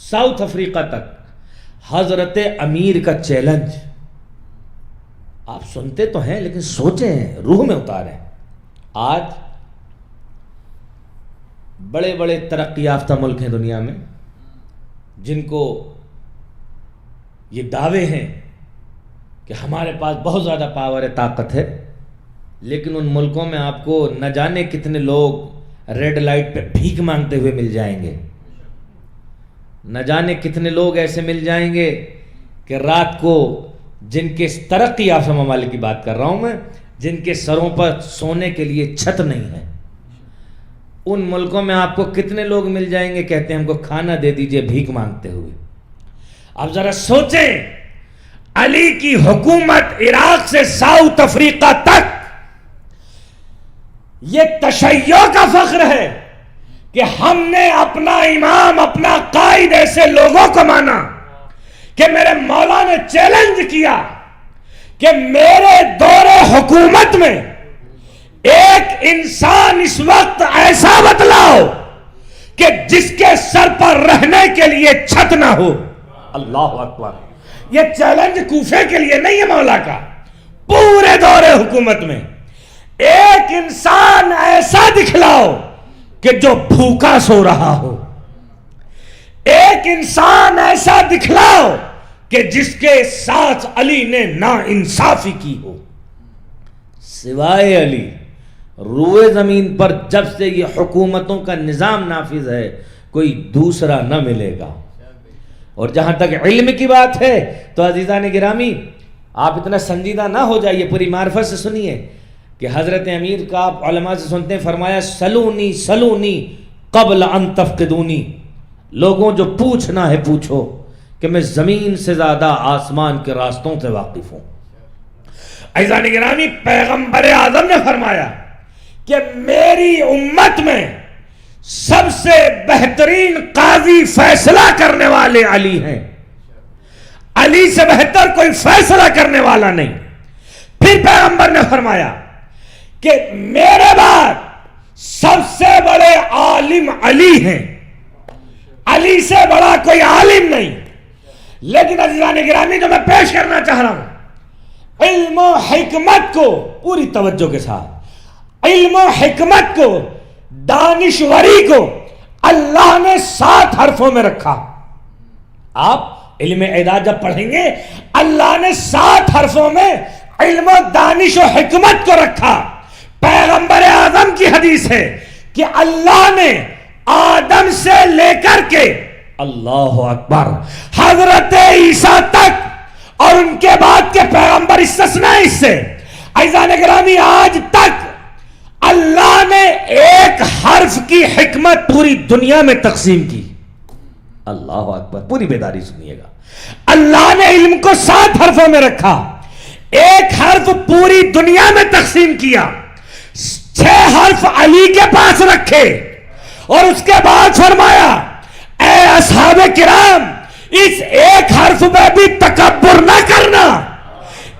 ساؤتھ افریقہ تک حضرت امیر کا چیلنج آپ سنتے تو ہیں لیکن سوچیں، روح میں اتاریں. آج بڑے بڑے ترقی یافتہ ملک ہیں دنیا میں جن کو یہ دعوے ہیں کہ ہمارے پاس بہت زیادہ پاور ہے، طاقت ہے، لیکن ان ملکوں میں آپ کو نہ جانے کتنے لوگ ریڈ لائٹ پہ بھیک مانگتے ہوئے مل جائیں گے. نہ جانے کتنے لوگ ایسے مل جائیں گے کہ رات کو، جن کے ترقی یافتہ ممالک کی بات کر رہا ہوں میں، جن کے سروں پر سونے کے لیے چھت نہیں ہے، ان ملکوں میں آپ کو کتنے لوگ مل جائیں گے کہتے ہیں ہم کو کھانا دے دیجئے بھیک مانگتے ہوئے. اب ذرا سوچیں، علی کی حکومت عراق سے ساؤتھ افریقہ تک، یہ تشیع کا فخر ہے کہ ہم نے اپنا امام، اپنا قائد ایسے لوگوں کو مانا کہ میرے مولا نے چیلنج کیا کہ میرے دور حکومت میں ایک انسان اس وقت ایسا بتلاؤ کہ جس کے سر پر رہنے کے لیے چھت نہ ہو. اللہ اکبر. یہ چیلنج کوفے کے لیے نہیں ہے مولا کا، پورے دور حکومت میں ایک انسان ایسا دکھلاؤ کہ جو بھوکا سو رہا ہو، ایک انسان ایسا دکھلاؤ کہ جس کے ساتھ علی نے نا انصافی کی ہو. سوائے علی روئے زمین پر جب سے یہ حکومتوں کا نظام نافذ ہے کوئی دوسرا نہ ملے گا. اور جہاں تک علم کی بات ہے تو عزیزان گرامی آپ اتنا سنجیدہ نہ ہو جائیے، پوری معرفت سے سنیے کہ حضرت امیر کا آپ علماء سے سنتے ہیں، فرمایا سلونی سلونی قبل ان تفقدونی، لوگوں جو پوچھنا ہے پوچھو کہ میں زمین سے زیادہ آسمان کے راستوں سے واقف ہوں. عزیزان گرامی پیغمبر اعظم نے فرمایا کہ میری امت میں سب سے بہترین قاضی فیصلہ کرنے والے علی ہیں، علی سے بہتر کوئی فیصلہ کرنے والا نہیں. پھر پیغمبر نے فرمایا کہ میرے بعد سب سے بڑے عالم علی ہیں، علی سے بڑا کوئی عالم نہیں. لیکن عزیزان گرامی جو میں پیش کرنا چاہ رہا ہوں، علم و حکمت کو پوری توجہ کے ساتھ، علم و حکمت کو، دانشوری کو اللہ نے 7 حرفوں میں رکھا. آپ علم اعداد جب پڑھیں گے اللہ نے 7 حرفوں میں علم و دانش و حکمت کو رکھا. پیغمبر اعظم کی حدیث ہے کہ اللہ نے آدم سے لے کر کے اللہ اکبر حضرت عیسیٰ تک اور ان کے بعد کے پیغمبر استثناء اس سے، عزیزان گرامی آج تک اللہ نے ایک حرف کی حکمت پوری دنیا میں تقسیم کی. اللہ اکبر. پوری بیداری سنیے گا. اللہ نے علم کو 7 حرفوں میں رکھا، ایک حرف پوری دنیا میں تقسیم کیا، 6 حرف علی کے پاس رکھے اور اس کے بعد فرمایا اے اصحاب کرام اس ایک حرف میں بھی تکبر نہ کرنا،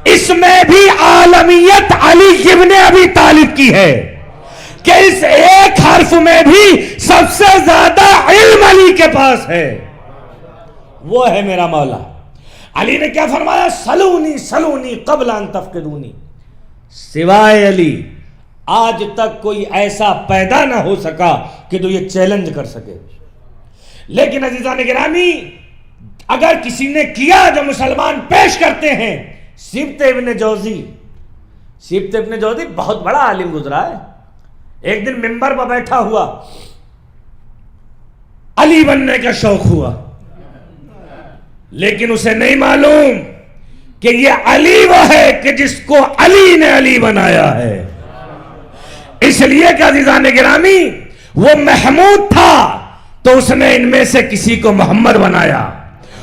اس میں بھی عالمیت علی ابن ابی طالب کی ہے کہ اس ایک حرف میں بھی سب سے زیادہ علم علی کے پاس ہے. وہ ہے میرا مولا. علی نے کیا فرمایا؟ سلونی سلونی قبل ان تفقدونی. سوائے علی آج تک کوئی ایسا پیدا نہ ہو سکا کہ جو یہ چیلنج کر سکے. لیکن عزیزان گرامی اگر کسی نے کیا جو مسلمان پیش کرتے ہیں، سبط ابن جوزی بہت بڑا عالم گزرا ہے، ایک دن منبر پر بیٹھا ہوا علی بننے کا شوق ہوا، لیکن اسے نہیں معلوم کہ یہ علی وہ ہے کہ جس کو علی نے علی بنایا ہے۔ اس لیے کہ عزیزان گرامی وہ محمود تھا تو اس نے ان میں سے کسی کو محمد بنایا،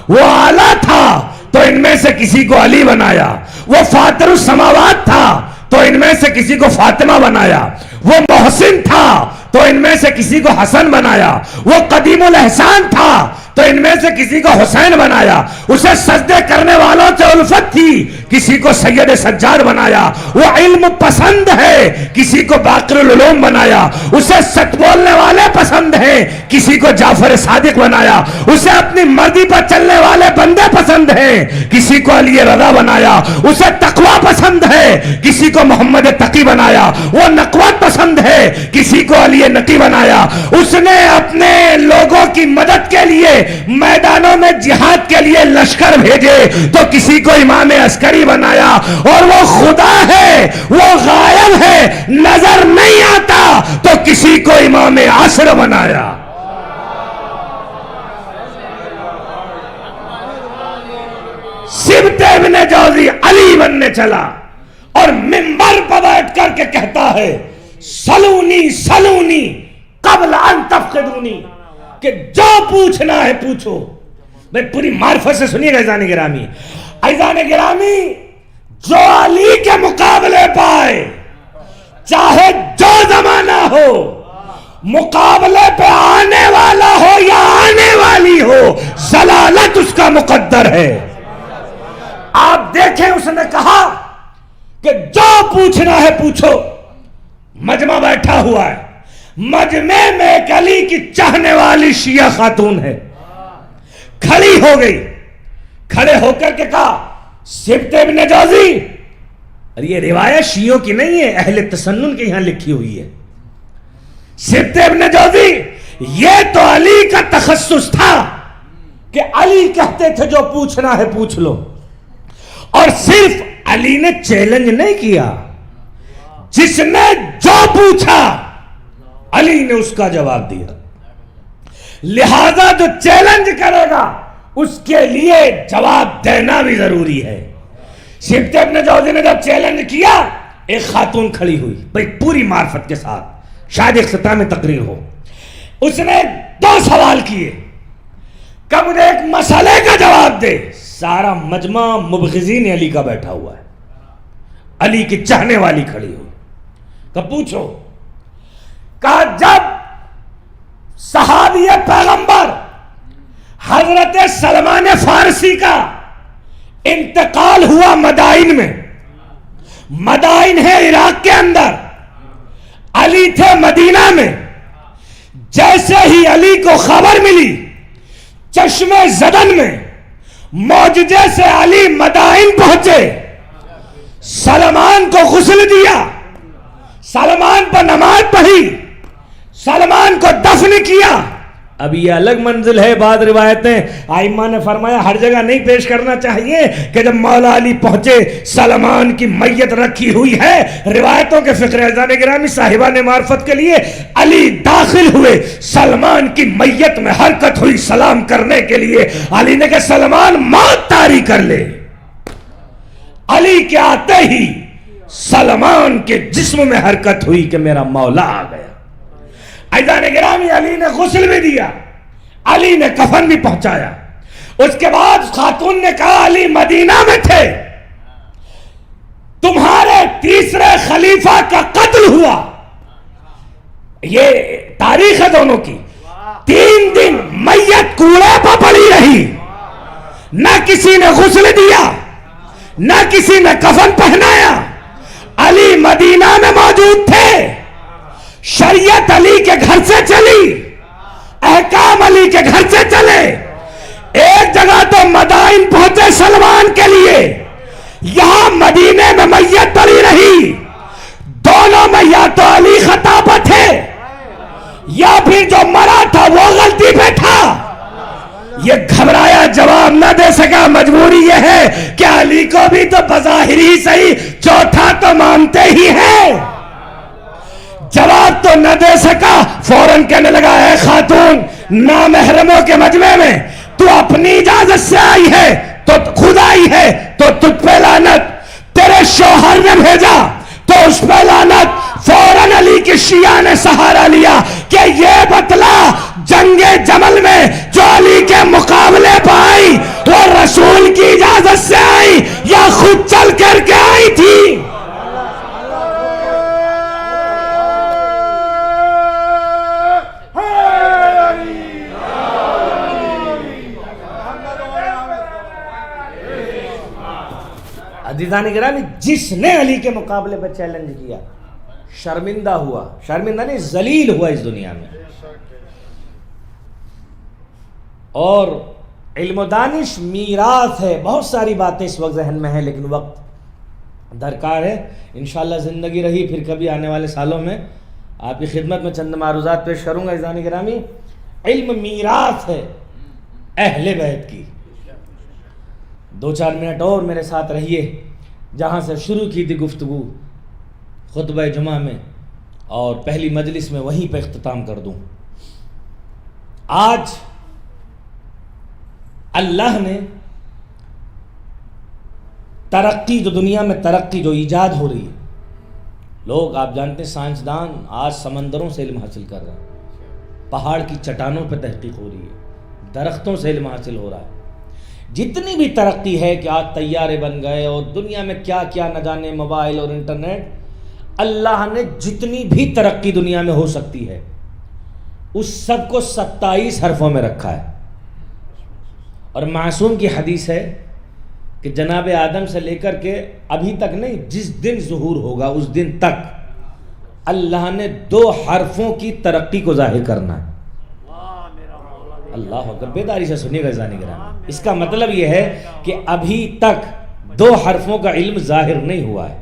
وہ اعلیٰ تھا تو ان میں سے کسی کو علی بنایا، وہ فاطر السماوات تھا تو ان میں سے کسی کو فاطمہ بنایا، وہ محسن تھا تو ان میں سے کسی کو حسن بنایا، وہ قدیم الاحسان تھا تو ان میں سے کسی کو حسین بنایا، اسے سجدے کرنے والوں سے الفت تھی کسی کو سید سجاد بنایا، وہ علم پسند ہے کسی کو باقر العلوم بنایا، اسے سچ بولنے والے پسند ہیں کسی کو جعفر صادق بنایا، اسے اپنی مرضی پر چلنے والے بندے پسند ہیں کسی کو علی رضا بنایا، اسے تقوی پسند ہے کسی کو محمد تقی بنایا، وہ نقوت پسند ہے کسی کو علی نقی بنایا، اس نے اپنے لوگوں کی مدد کے لیے میدانوں میں جہاد کے لیے لشکر بھیجے تو کسی کو امام عسکری بنایا، اور وہ خدا ہے، وہ غائب ہے، نظر نہیں آتا تو کسی کو امام عصر بنایا۔ سبط ابن جوزی علی بننے چلا اور منبر پر بیٹھ کر کے کہتا ہے سلونی سلونی قبل ان تفقدونی، کہ جو پوچھنا ہے پوچھو۔ بھئی پوری معرفت سے سنیے گا عزیزان گرامی، عزیزان گرامی جو علی کے مقابلے پائے چاہے جو زمانہ ہو، مقابلے پہ آنے والا ہو یا آنے والی ہو، ضلالت اس کا مقدر ہے۔ آپ دیکھیں اس نے کہا کہ جو پوچھنا ہے پوچھو۔ مجمع بیٹھا ہوا ہے، مجمع میں ایک علی کی چاہنے والی شیعہ خاتون ہے، کھڑی ہو گئی، کھڑے ہو کر کے کہا سبط ابن جوزی، اور یہ روایت شیعوں کی نہیں ہے، اہل تسنن کے یہاں لکھی ہوئی ہے، سبط ابن جوزی یہ تو علی کا تخصص تھا کہ علی کہتے تھے جو پوچھنا ہے پوچھ لو، اور صرف علی نے چیلنج نہیں کیا، جس نے جو پوچھا علی نے اس کا جواب دیا، لہذا جو چیلنج کرے گا اس کے لیے جواب دینا بھی ضروری ہے۔ سبط ابن جوزی نے جب چیلنج کیا، ایک خاتون کھڑی ہوئی بھئی پوری معرفت کے ساتھ، شاید اختتام تقریر ہو، اس نے 2 سوال کیے کہ مجھے ایک مسئلے کا جواب دے۔ سارا مجمع مبغضین علی کا بیٹھا ہوا ہے، علی کی چاہنے والی کھڑی ہوئی، کہ پوچھو۔ کہا جب صحابی پیغمبر حضرت سلمان فارسی کا انتقال ہوا مدائن میں، مدائن ہے عراق کے اندر، علی تھے مدینہ میں، جیسے ہی علی کو خبر ملی چشم زدن میں معجزے سے علی مدائن پہنچے، سلمان کو غسل دیا، سلمان پر نماز پڑھی، سلمان کو دفن کیا۔ اب یہ الگ منزل ہے، بعض روایتیں ائمہ نے فرمایا ہر جگہ نہیں پیش کرنا چاہیے کہ جب مولا علی پہنچے سلمان کی میت رکھی ہوئی ہے، روایتوں کے فکر عزیزان گرامی صاحبان معرفت کے لیے علی داخل ہوئے، سلمان کی میت میں حرکت ہوئی سلام کرنے کے لیے، علی نے کہا سلمان موت طاری کر لے، علی کے آتے ہی سلمان کے جسم میں حرکت ہوئی کہ میرا مولا آ گیا۔ عزیزان گرامی علی نے غسل بھی دیا، علی نے کفن بھی پہنچایا۔ اس کے بعد خاتون نے کہا علی مدینہ میں تھے، تمہارے تیسرے خلیفہ کا قتل ہوا، یہ تاریخ ہے دونوں کی، 3 دن میت کوڑے پر پڑی رہی، نہ کسی نے غسل دیا، نہ کسی نے کفن پہنایا، علی مدینہ میں موجود تھے، شریعت علی کے گھر سے چلی، احکام علی کے گھر سے چلے، ایک جگہ تو مدائن پہنچے سلمان کے لیے، یہاں مدینے میں میت پڑی رہی، دونوں میں یا تو علی خطا پر تھے یا پھر جو مرا تھا وہ غلطی پہ تھا۔ یہ گھبرایا جواب نہ دے سکا، مجبوری یہ ہے کہ علی کو بھی تو بظاہر ہی صحیح چوتھا تو مانتے ہی ہیں۔ جواب تو نہ دے سکا، فوراً کہنے لگا اے خاتون نامحرموں کے مجمع میں تو اپنی اجازت سے آئی ہے تو خود آئی ہے تو تجھ پہ لعنت، تیرے شوہر نے بھیجا تو اس پہ لعنت۔ فوراً علی کی شیعہ نے سہارا لیا کہ یہ بتلا جنگ جمل میں جو علی کے مقابلے پہ آئی وہ رسول کی اجازت سے آئی یا خود چل کر کے آئی تھی؟ عزیزان گرامی، جس نے علی کے مقابلے پہ چیلنج کیا شرمندہ ہوا، شرمندہ نہیں ذلیل ہوا اس دنیا میں۔ اور علم و دانش میراث ہے، بہت ساری باتیں اس وقت ذہن میں ہیں لیکن وقت درکار ہے، انشاءاللہ زندگی رہی پھر کبھی آنے والے سالوں میں آپ کی خدمت میں چند معروضات پیش کروں گا۔ عزیزان گرامی، علم میراث ہے اہل بیت کی۔ 2-4 منٹ اور میرے ساتھ رہیے، جہاں سے شروع کی تھی گفتگو خطبہ جمعہ میں اور پہلی مجلس میں وہیں پہ اختتام کر دوں۔ آج اللہ نے ترقی، جو دنیا میں ترقی جو ایجاد ہو رہی ہے، لوگ آپ جانتے ہیں سائنسدان آج سمندروں سے علم حاصل کر رہے ہیں، پہاڑ کی چٹانوں پہ تحقیق ہو رہی ہے، درختوں سے علم حاصل ہو رہا ہے۔ جتنی بھی ترقی ہے کہ آج طیارے بن گئے اور دنیا میں کیا کیا نہ جانے، موبائل اور انٹرنیٹ، اللہ نے جتنی بھی ترقی دنیا میں ہو سکتی ہے اس سب کو 27 حرفوں میں رکھا ہے۔ اور معصوم کی حدیث ہے کہ جناب آدم سے لے کر کے ابھی تک نہیں، جس دن ظہور ہوگا اس دن تک اللہ نے 2 حرفوں کی ترقی کو ظاہر کرنا ہے۔ اللہ اکبر، بیداری سے سنیے گا عزیزان گرامی، اس کا مطلب یہ ہے کہ ابھی تک 2 حرفوں کا علم ظاہر نہیں ہوا ہے،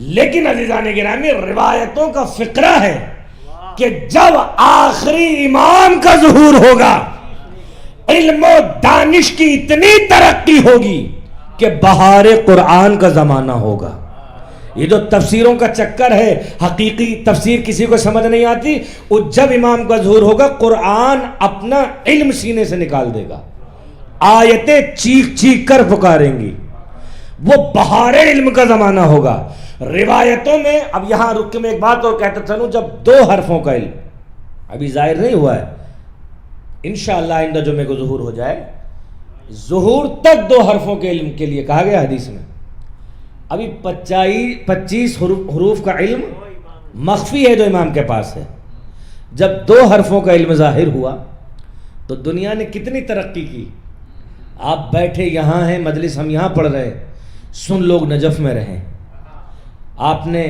لیکن عزیزان گرامی روایتوں کا فقرہ ہے کہ جب آخری امام کا ظہور ہوگا علم و دانش کی اتنی ترقی ہوگی کہ بہار قرآن کا زمانہ ہوگا۔ یہ جو تفسیروں کا چکر ہے، حقیقی تفسیر کسی کو سمجھ نہیں آتی، وہ جب امام کا ظہور ہوگا قرآن اپنا علم سینے سے نکال دے گا، آیتیں چیخ چیخ کر پکاریں گی، وہ بہار علم کا زمانہ ہوگا۔ روایتوں میں، اب یہاں رک کے میں ایک بات اور کہتا چلوں، جب 2 حرفوں کا علم ابھی ظاہر نہیں ہوا ہے، انشاءاللہ آئندہ جمعے کو ظہور ہو جائے، ظہور تک 2 حرفوں کے علم کے لیے کہا گیا حدیث میں، ابھی 25 حروف کا علم مخفی ہے جو امام کے پاس ہے۔ جب 2 حرفوں کا علم ظاہر ہوا تو دنیا نے کتنی ترقی کی۔ آپ بیٹھے یہاں ہیں، مجلس ہم یہاں پڑھ رہے، سن لوگ نجف میں رہیں، آپ نے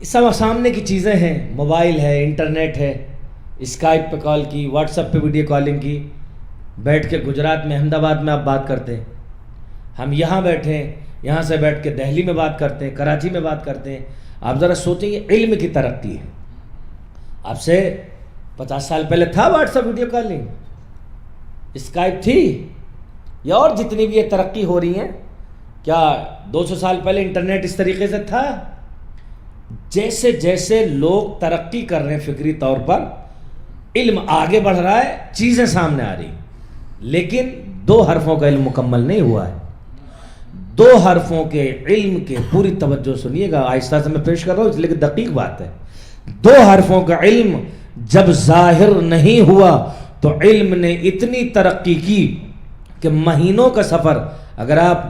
سب سامنے کی چیزیں ہیں، موبائل ہے، انٹرنیٹ ہے، اسکائپ پہ کال کی، واٹس ایپ پہ ویڈیو کالنگ کی، بیٹھ کے گجرات میں، احمد آباد میں آپ بات کرتے ہیں، ہم یہاں بیٹھے ہیں، یہاں سے بیٹھ کے دہلی میں بات کرتے ہیں، کراچی میں بات کرتے ہیں۔ آپ ذرا سوچیں یہ علم کی ترقی ہے۔ آپ سے 50 سال پہلے تھا what's app video calling, Skype تھی، یا اور جتنی بھی یہ ترقی ہو رہی ہیں، کیا 200 سال پہلے انٹرنیٹ اس طریقے سے تھا؟ جیسے جیسے لوگ ترقی کر رہے ہیں فکری طور پر، علم آگے بڑھ رہا ہے، چیزیں سامنے آ رہی، لیکن 2 حرفوں کا علم مکمل نہیں ہوا ہے۔ 2 حرفوں کے علم کے پوری توجہ سنیے گا، آہستہ سے میں پیش کر رہا ہوں لیکن دقیق بات ہے۔ 2 حرفوں کا علم جب ظاہر نہیں ہوا تو علم نے اتنی ترقی کی کہ مہینوں کا سفر، اگر آپ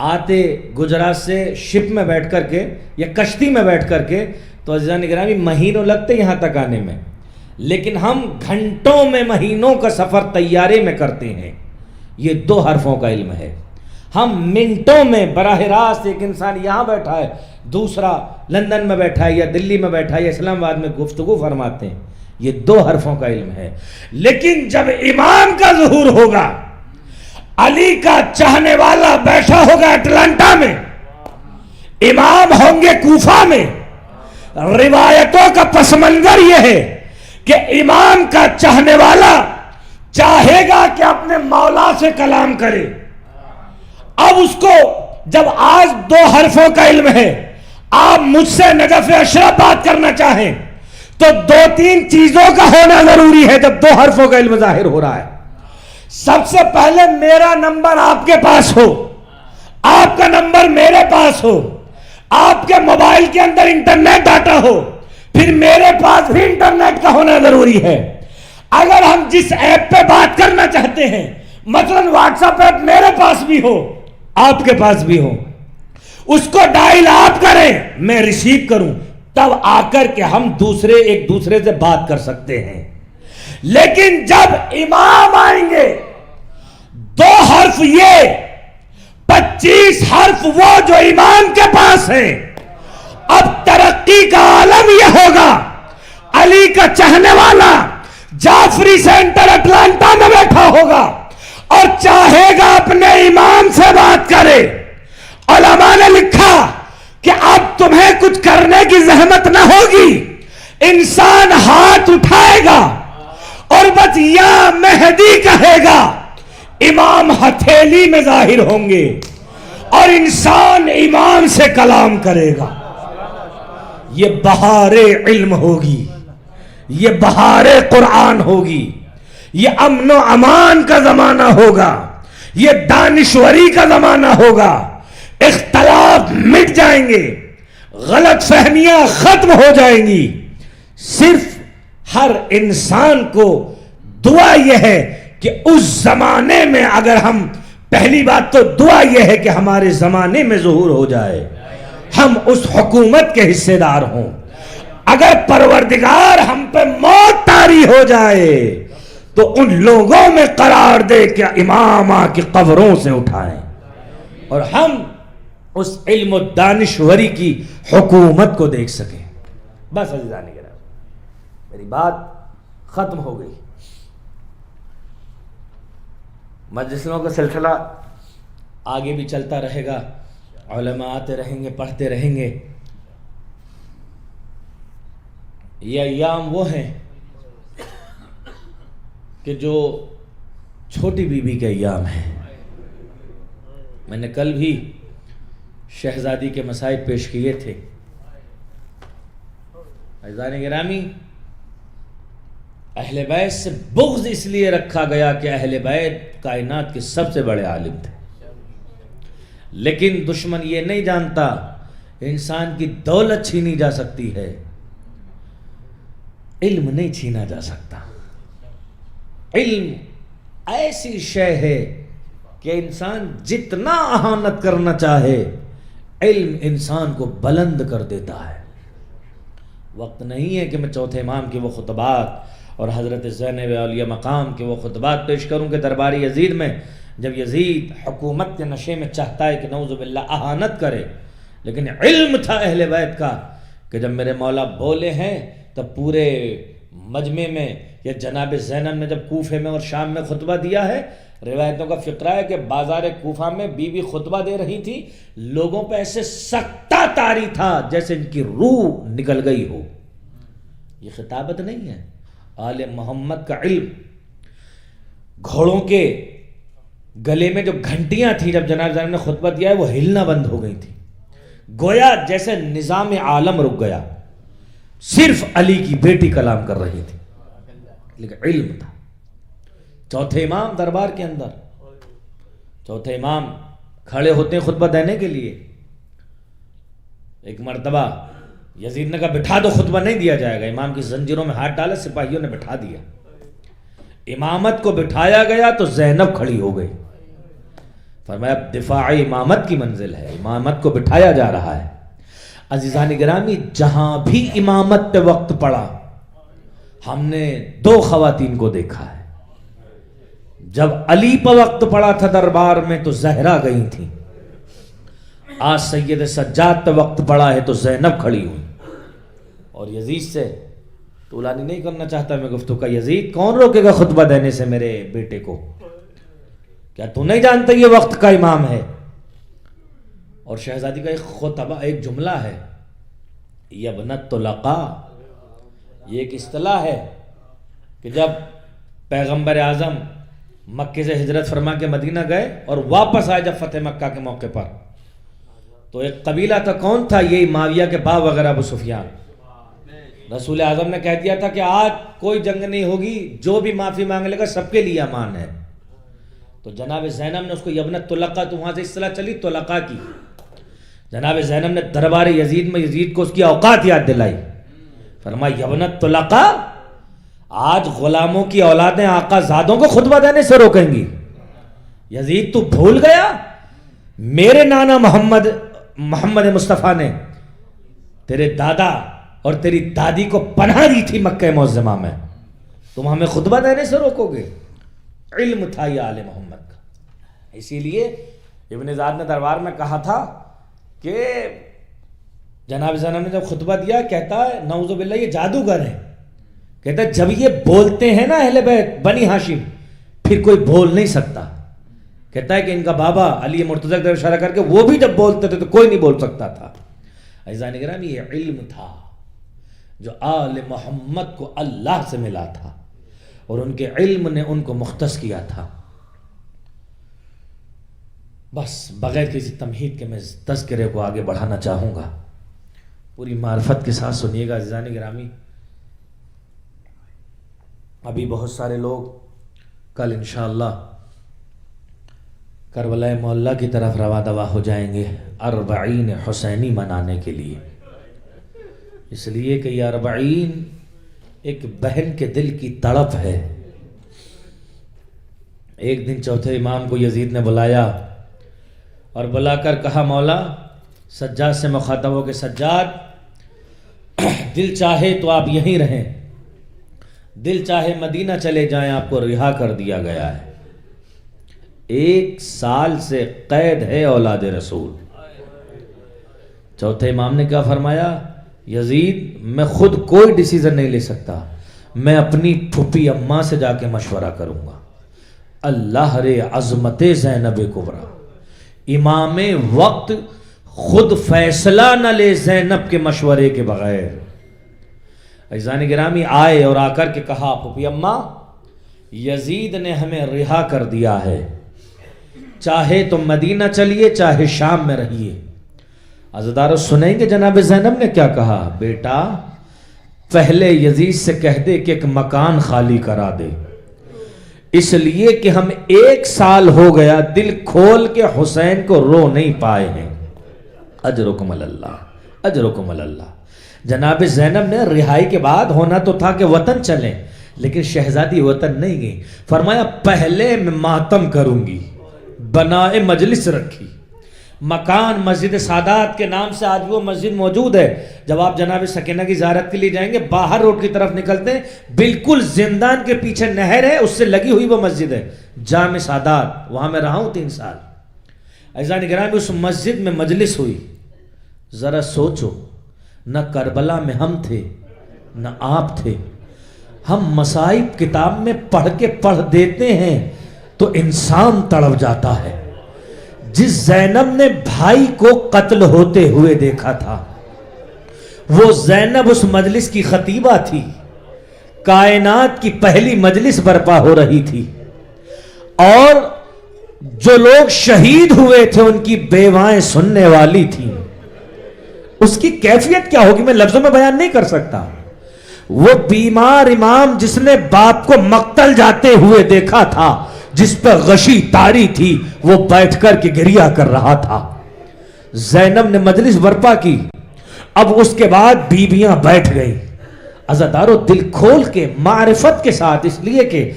آتے گجرات سے شپ میں بیٹھ کر کے یا کشتی میں بیٹھ کر کے تو عزیزان گرامی مہینوں لگتے یہاں تک آنے میں، لیکن ہم گھنٹوں میں مہینوں کا سفر طیارے میں کرتے ہیں۔ یہ 2 حرفوں کا علم ہے۔ ہم منٹوں میں براہ راست، ایک انسان یہاں بیٹھا ہے، دوسرا لندن میں بیٹھا ہے یا دلی میں بیٹھا ہے یا اسلام آباد میں گفتگو فرماتے ہیں، یہ 2 حرفوں کا علم ہے۔ لیکن جب امام کا ظہور ہوگا، علی کا چاہنے والا بیٹھا ہوگا اٹلانٹا میں، امام ہوں گے کوفہ میں، روایتوں کا پس منظر یہ ہے کہ امام کا چاہنے والا چاہے گا کہ اپنے مولا سے کلام کرے۔ اب اس کو جب آج 2 حرفوں کا علم ہے، آپ مجھ سے نجف اشرف بات کرنا چاہیں تو 2-3 چیزوں کا ہونا ضروری ہے جب 2 حرفوں کا علم ظاہر ہو رہا ہے. سب سے پہلے میرا نمبر آپ کے پاس ہو, آپ کا نمبر میرے پاس ہو, آپ کے موبائل کے اندر انٹرنیٹ ڈاٹا ہو, پھر میرے پاس بھی انٹرنیٹ کا ہونا ضروری ہے. اگر ہم جس ایپ پہ بات کرنا چاہتے ہیں, مثلا واٹس ایپ ایپ میرے پاس بھی ہو, آپ کے پاس بھی ہو, اس کو ڈائل آپ کریں, میں ریسیو کروں, تب آ کر کے ہم ایک دوسرے سے بات کر سکتے ہیں. لیکن جب امام آئیں گے 2 حرف یہ, 25 حرف وہ جو امام کے پاس ہیں. اب ترقی کا عالم یہ ہوگا, علی کا چاہنے والا جعفری سینٹر اٹلانٹا میں بیٹھا ہوگا اور چاہے گا اپنے امام سے بات کرے. علماء نے لکھا کہ اب تمہیں کچھ کرنے کی زحمت نہ ہوگی, انسان ہاتھ اٹھائے گا اور بس یا مہدی کہے گا, امام ہتھیلی میں ظاہر ہوں گے اور انسان امام سے کلام کرے گا. یہ بہار علم ہوگی, یہ بہار قرآن ہوگی, یہ امن و امان کا زمانہ ہوگا, یہ دانشوری کا زمانہ ہوگا. اختلاف مٹ جائیں گے, غلط فہمیاں ختم ہو جائیں گی. صرف ہر انسان کو دعا یہ ہے کہ اس زمانے میں, اگر ہم پہلی بات تو دعا یہ ہے کہ ہمارے زمانے میں ظہور ہو جائے, ہم اس حکومت کے حصے دار ہوں. اگر پروردگار ہم پہ موت طاری ہو جائے تو ان لوگوں میں قرار دے کہ امام آ کے قبروں سے اٹھائیں اور ہم اس علم و دانشوری کی حکومت کو دیکھ سکیں. بس عزیزان گرامی, میری بات ختم ہو گئی. مجلسوں کا سلسلہ آگے بھی چلتا رہے گا, علماء آتے رہیں گے, پڑھتے رہیں گے. یہ ایام وہ ہیں کہ جو چھوٹی بی بی کے ایام ہیں. میں نے کل بھی شہزادی کے مصائب پیش کیے تھے. عزیزان گرامی, اہل بیت سے بغض اس لیے رکھا گیا کہ اہل بیت کائنات کے سب سے بڑے عالم تھے, لیکن دشمن یہ نہیں جانتا انسان کی دولت چھینی جا سکتی ہے, علم نہیں چھینا جا سکتا. علم ایسی شے ہے کہ انسان جتنا اہانت کرنا چاہے, علم انسان کو بلند کر دیتا ہے. وقت نہیں ہے کہ میں چوتھے امام کے وہ خطبات اور حضرت زینب اولیاء مقام کے وہ خطبات پیش کروں کہ دربار یزید میں جب یزید حکومت کے نشے میں چاہتا ہے کہ نعوذ باللہ اہانت کرے, لیکن علم تھا اہل بیت کا کہ جب میرے مولا بولے ہیں تب پورے مجمع میں, یا جناب زینب نے جب کوفے میں اور شام میں خطبہ دیا ہے, روایتوں کا فقرہ ہے کہ بازار کوفہ میں بی بی خطبہ دے رہی تھی, لوگوں پہ ایسے سکتہ طاری تھا جیسے ان کی روح نکل گئی ہو. یہ خطابت نہیں ہے, آل محمد کا علم. گھوڑوں کے گلے میں جو گھنٹیاں تھیں جب جناب زینب نے خطبہ دیا ہے وہ ہلنا بند ہو گئی تھی, گویا جیسے نظام عالم رک گیا, صرف علی کی بیٹی کلام کر رہی تھی, لیکن علم تھا. چوتھے امام دربار کے اندر, چوتھے امام کھڑے ہوتے ہیں خطبہ دینے کے لیے. ایک مرتبہ یزید نے کہا بٹھا دو, خطبہ نہیں دیا جائے گا. امام کی زنجیروں میں ہاتھ ڈالا, سپاہیوں نے بٹھا دیا. امامت کو بٹھایا گیا تو زینب کھڑی ہو گئی. فرمایا دفاع امامت کی منزل ہے, امامت کو بٹھایا جا رہا ہے. عزیزان گرامی, جہاں بھی امامت پہ وقت پڑا ہم نے 2 خواتین کو دیکھا ہے. جب علی پہ وقت پڑا تھا دربار میں تو زہرا گئی تھی, آج سید سجاد پہ وقت پڑا ہے تو زینب کھڑی ہوئی. اور یزید سے طولانی نہیں کرنا چاہتا میں گفتگو کا, یزید کون روکے گا خطبہ دینے سے میرے بیٹے کو؟ کیا تو نہیں جانتا یہ وقت کا امام ہے؟ اور شہزادی کا ایک خطبہ, ایک جملہ ہے, یبنت طلقا. یہ ایک اصطلاح ہے کہ جب پیغمبر اعظم مکے سے ہجرت فرما کے مدینہ گئے اور واپس آئے جب فتح مکہ کے موقع پر, تو ایک قبیلہ تھا، کون تھا؟ یہی معاویہ کے باپ وغیرہ ابو سفیان. رسول اعظم نے کہہ دیا تھا کہ آج کوئی جنگ نہیں ہوگی، جو بھی معافی مانگ لے گا سب کے لیے امان ہے. تو جناب زینب نے اس کو یبنت طلقہ، تو وہاں سے اصطلاح چلی طلقہ کی. جناب زینب نے دربار یزید میں یزید کو اس کی اوقات یاد دلائی. فرمایا یبنت طلقہ، آج غلاموں کی اولادیں آقا زادوں کو خطبہ دینے سے روکیں گی. یزید تو بھول گیا میرے نانا محمد مصطفیٰ نے تیرے دادا اور تیری دادی کو پناہ دی تھی مکہ معظمہ میں، تم ہمیں خطبہ دینے سے روکو گے؟ علم تھا یہ آل محمد کا. اسی لیے ابن زیاد نے دربار میں کہا تھا کہ جناب زینب نے جب خطبہ دیا، کہتا ہے نعوذ باللہ یہ جادوگر ہے. کہتا ہے جب یہ بولتے ہیں نا اہل بیت بنی ہاشم، پھر کوئی بول نہیں سکتا. کہتا ہے کہ ان کا بابا علی مرتضی کی طرف اشارہ کر کے وہ بھی جب بولتے تھے تو کوئی نہیں بول سکتا تھا. عزیزان گرامی، یہ علم تھا جو آل محمد کو اللہ سے ملا تھا اور ان کے علم نے ان کو مختص کیا تھا. بس بغیر کسی تمہید کے میں تذکرے کو آگے بڑھانا چاہوں گا. پوری معرفت کے ساتھ سنیے گا عزیزان گرامی. ابھی بہت سارے لوگ کل انشاءاللہ کربلا معلیٰ کی طرف رواں دوا ہو جائیں گے اربعین حسینی منانے کے لیے. اس لیے کہ یہ اربعین ایک بہن کے دل کی تڑپ ہے. ایک دن چوتھے امام کو یزید نے بلایا اور بلا کر کہا مولا سجاد سے مخاطب ہو کہ سجاد دل چاہے تو آپ یہیں رہیں، دل چاہے مدینہ چلے جائیں، آپ کو رہا کر دیا گیا ہے. 1 سال سے قید ہے اولاد رسول. چوتھے امام نے کیا فرمایا؟ یزید میں خود کوئی ڈیسیزن نہیں لے سکتا، میں اپنی پھوپھی اماں سے جا کے مشورہ کروں گا. اللہ رے عظمت زینب کبریٰ، امام وقت خود فیصلہ نہ لے زینب کے مشورے کے بغیر. عزیزان گرامی آئے اور آ کر کے کہا پھوپھی اماں یزید نے ہمیں رہا کر دیا ہے، چاہے تو مدینہ چلیے چاہے شام میں رہیے. عزیزدارو سنیں گے جناب زینب نے کیا کہا؟ بیٹا پہلے یزید سے کہہ دے کہ ایک مکان خالی کرا دے، اس لیے کہ ہم 1 سال ہو گیا دل کھول کے حسین کو رو نہیں پائے ہیں. اجرکم اللہ، اجرکم اللہ. جناب زینب نے رہائی کے بعد ہونا تو تھا کہ وطن چلیں، لیکن شہزادی وطن نہیں گئی. فرمایا پہلے میں ماتم کروں گی، بنائے مجلس رکھی. مکان مسجد سادات کے نام سے آج وہ مسجد موجود ہے. جب آپ جناب سکینہ کی زیارت کے لیے جائیں گے باہر روڈ کی طرف نکلتے ہیں، بالکل زندان کے پیچھے نہر ہے، اس سے لگی ہوئی وہ مسجد ہے جامع سادات. وہاں میں رہا ہوں 3 سال. عزیزان گرامی اس مسجد میں مجلس ہوئی. ذرا سوچو، نہ کربلا میں ہم تھے نہ آپ تھے. ہم مصائب کتاب میں پڑھ دیتے ہیں تو انسان تڑپ جاتا ہے. جس زینب نے بھائی کو قتل ہوتے ہوئے دیکھا تھا وہ زینب اس مجلس کی خطیبہ تھی. کائنات کی پہلی مجلس برپا ہو رہی تھی اور جو لوگ شہید ہوئے تھے ان کی بیوائیں سننے والی تھیں. اس کی کیفیت کیا ہوگی میں لفظوں میں بیان نہیں کر سکتا. وہ بیمار امام جس نے باپ کو مقتل جاتے ہوئے دیکھا تھا، جس پر غشی تاری تھی، وہ بیٹھ کر کے گریہ کر رہا تھا. زینب نے مجلس برپا کی. اب اس کے بعد بیویاں بیٹھ گئی. عزادارو دل کھول کے معرفت کے ساتھ، اس لیے کہ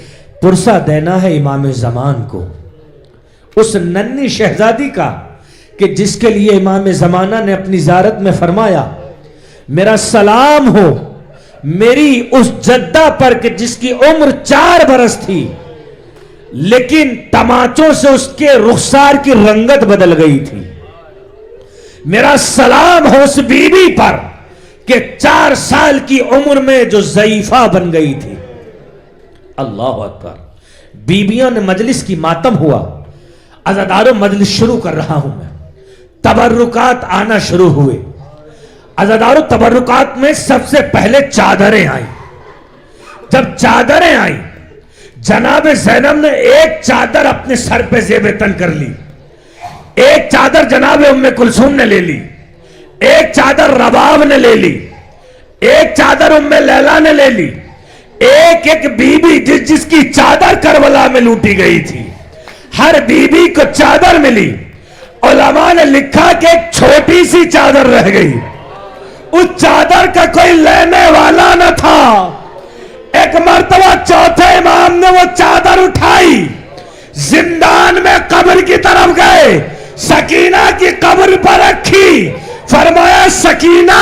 پرسہ دینا ہے امام زمان کو، اس ننھی شہزادی کا کہ جس کے لیے امام زمانہ نے اپنی زیارت میں فرمایا میرا سلام ہو میری اس جدہ پر کہ جس کی عمر 4 برس تھی لیکن تماچوں سے اس کے رخسار کی رنگت بدل گئی تھی. میرا سلام ہو اس بی بی پر کہ 4 سال کی عمر میں جو ضعیفہ بن گئی تھی. اللہ اکبر. بیبیوں نے مجلس کی ماتم ہوا. عزادارو مجلس شروع کر رہا ہوں میں. تبرکات آنا شروع ہوئے. عزادارو تبرکات میں سب سے پہلے چادریں آئیں. جب چادریں آئیں جناب زینب نے ایک چادر اپنے سر پہ زیب تن کر لی. ایک چادر جناب ام کلثوم نے لے لی, ایک چادر رباب نے لے لی, ایک چادر ام لیلا نے لے لی, ایک ایک بی بی جس کی چادر کربلا میں لوٹی گئی تھی, ہر بی بی کو چادر ملی. علماء نے لکھا کہ ایک چھوٹی سی چادر رہ گئی, اس چادر کا کوئی لینے والا نہ تھا. ایک مرتبہ چوتھے امام نے وہ چادر اٹھائی, زندان میں قبر کی طرف گئے, سکینہ کی قبر پر رکھی, فرمایا سکینہ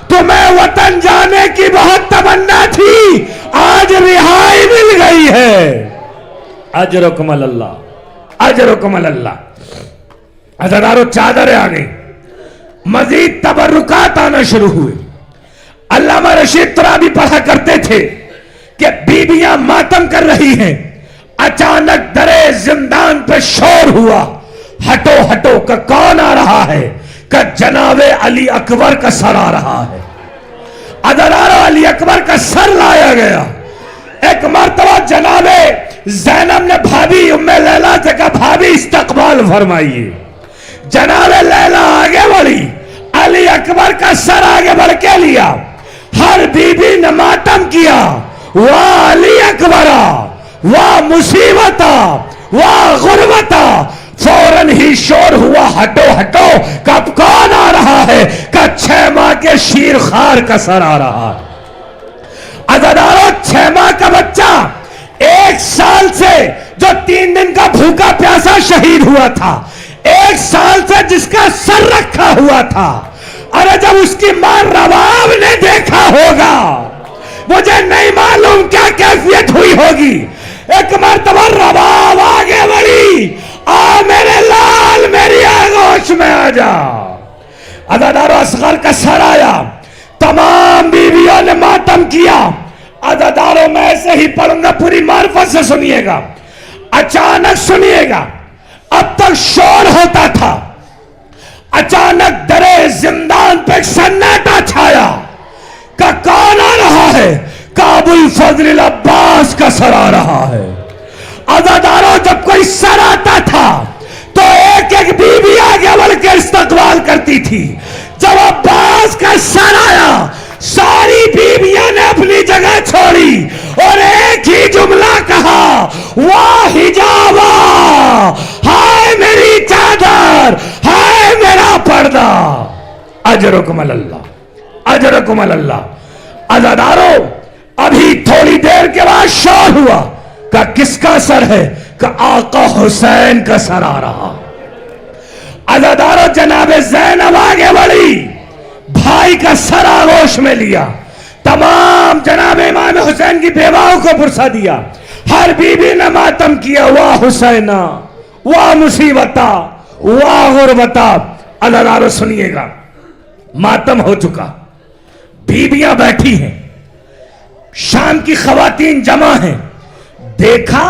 تمہیں وطن جانے کی بہت تمنا تھی, آج رہائی مل گئی ہے. اجرکم اللہ, اجرکم اللہ. عزیزانو چادریں آ گئی, مزید تبرکات آنا شروع ہوئے. علامہ رشید ترابی پڑھا کرتے تھے کہ بیویاں ماتم کر رہی ہیں, اچانک درے زندان پہ شور ہوا, ہٹو ہٹو کہ کون آ رہا ہے, کہ جناب علی اکبر کا سر آ رہا ہے. عزیزانو علی اکبر کا سر لایا گیا. ایک مرتبہ جناب زینب نے بھابی ام لیلا سے کہا بھابی استقبال فرمائیے. جناب لیلا آگے بڑھی, علی اکبر کا سر آگے بڑھ کے لیا, ہر بی بی نے ماتم کیا, واہ علی اکبرہ, واہ مصیبتہ, واہ غربتہ. فوراً ہی شور ہوا ہٹو ہٹو, کب کون آ رہا ہے, کہ 6 ماہ کے شیر خار کا سر آ رہا ہے. عزیزانو 6 ماہ کا بچہ 1 سال سے جو 3 دن کا بھوکا پیاسا شہید ہوا تھا, 1 سال سے جس کا سر رکھا ہوا تھا, ارے جب اس کی ماں رباب نے دیکھا ہوگا, مجھے نہیں معلوم کیا کیفیت ہوئی ہوگی. ایک مرتبہ رباب آگے بڑھی, آ میرے لال میری آغوش میں آ جا. عزیزانو اصغر کا سر آیا, تمام بیویوں نے ماتم کیا. عزیزانو میں ایسے ہی پڑھوں گا, پوری معرفت سے سنیے گا, اچانک سنیے گا. اب تک شور ہوتا تھا, اچانک درے زندان پہ ایک سناٹا چھایا, کہ کون آ رہا ہے, کہ ابو الفضل العباس کا سر آ رہا ہے. عزیزانو جب کوئی سر آتا تھا تو ایک ایک بی بی آگے بڑھ کے استقبال کرتی تھی. جب عباس کا سر آیا, ساری بیویاں نے اپنی جگہ چھوڑی اور ایک ہی جملہ کہا, واہ حجابہ, ہائے میری چادر, ہائے میرا پردہ. اجرکم اللہ, اجرکم اللہ. عزیزانو ابھی تھوڑی دیر کے بعد شور ہوا, کہ کس کا سر ہے, کہ آقا حسین کا سر آ رہا. عزیزانو جناب زینب آگے بڑھی, بھائی کا سر آغوش میں لیا, تمام جناب امام حسین کی بیواؤں کو پرسا دیا, ہر بی بی نے ماتم کیا, واہ حسینہ, واہ مصیبتہ, واہ غربتہ. عزیزانو سنیے گا, ماتم ہو چکا, بیویاں بیٹھی ہیں, شام کی خواتین جمع ہیں. دیکھا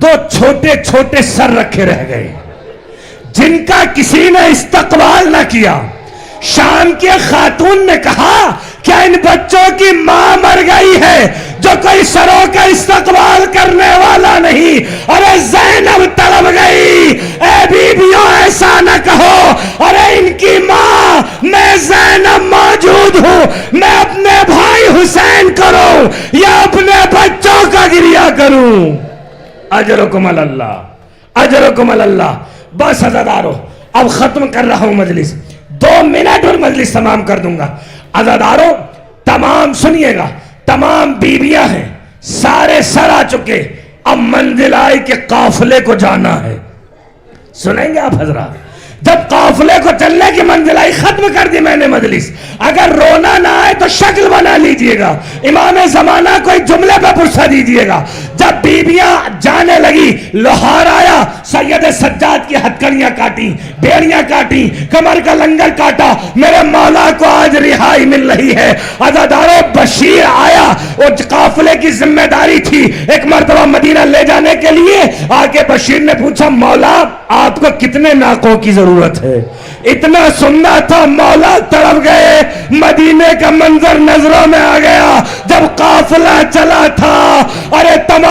2 چھوٹے چھوٹے سر رکھے رہ گئے, جن کا کسی نے استقبال نہ کیا. شام کے خاتون نے کہا کیا ان بچوں کی ماں مر گئی ہے جو کوئی سروں کا استقبال کرنے والا نہیں؟ ارے زینب تڑپ گئی. اے بیبیوں ایسا نہ کہو, ارے ان کی ماں میں زینب موجود ہوں, میں اپنے بھائی حسین کروں یا اپنے بچوں کا گریہ کروں. اجرکم اللہ, اجرکم اللہ. بس عزیزانو اب ختم کر رہا ہوں مجلس, 2 منٹ اور مجلس تمام کر دوں گا. عزیزانو تمام سنیے گا, تمام بیویاں ہیں, سارے سر آ چکے, اب منزل آئی کہ قافلے کو جانا ہے. سنیں گے آپ حضرات, جب قافلے کو چلنے کی منزل آئی, ختم کر دی میں نے مجلس. اگر رونا نہ آئے تو شکل بنا لیجئے گا, امام زمانہ کوئی جملے پہ پرسا دیجئے گا. جب بیبیاں جانے لگی, لوہار آیا, سید سجاد کی ہتھکڑیاں کاٹی, بیڑیاں کاٹی, کمر کا لنگر کاٹا, میرے مولا کو آج رہائی مل رہی ہے. عزیزانو بشیر آیا, وہ قافلے کی ذمہ داری تھی ایک مرتبہ مدینہ لے جانے کے لیے. آ کے بشیر نے پوچھا مولا آپ کو کتنے ناقوں کی ضرورت ہے؟ اتنا سننا تھا, مولا تڑپ گئے. مدینے کا منظر نظروں میں آ گیا جب قافلہ چلا تھا. ارے تمام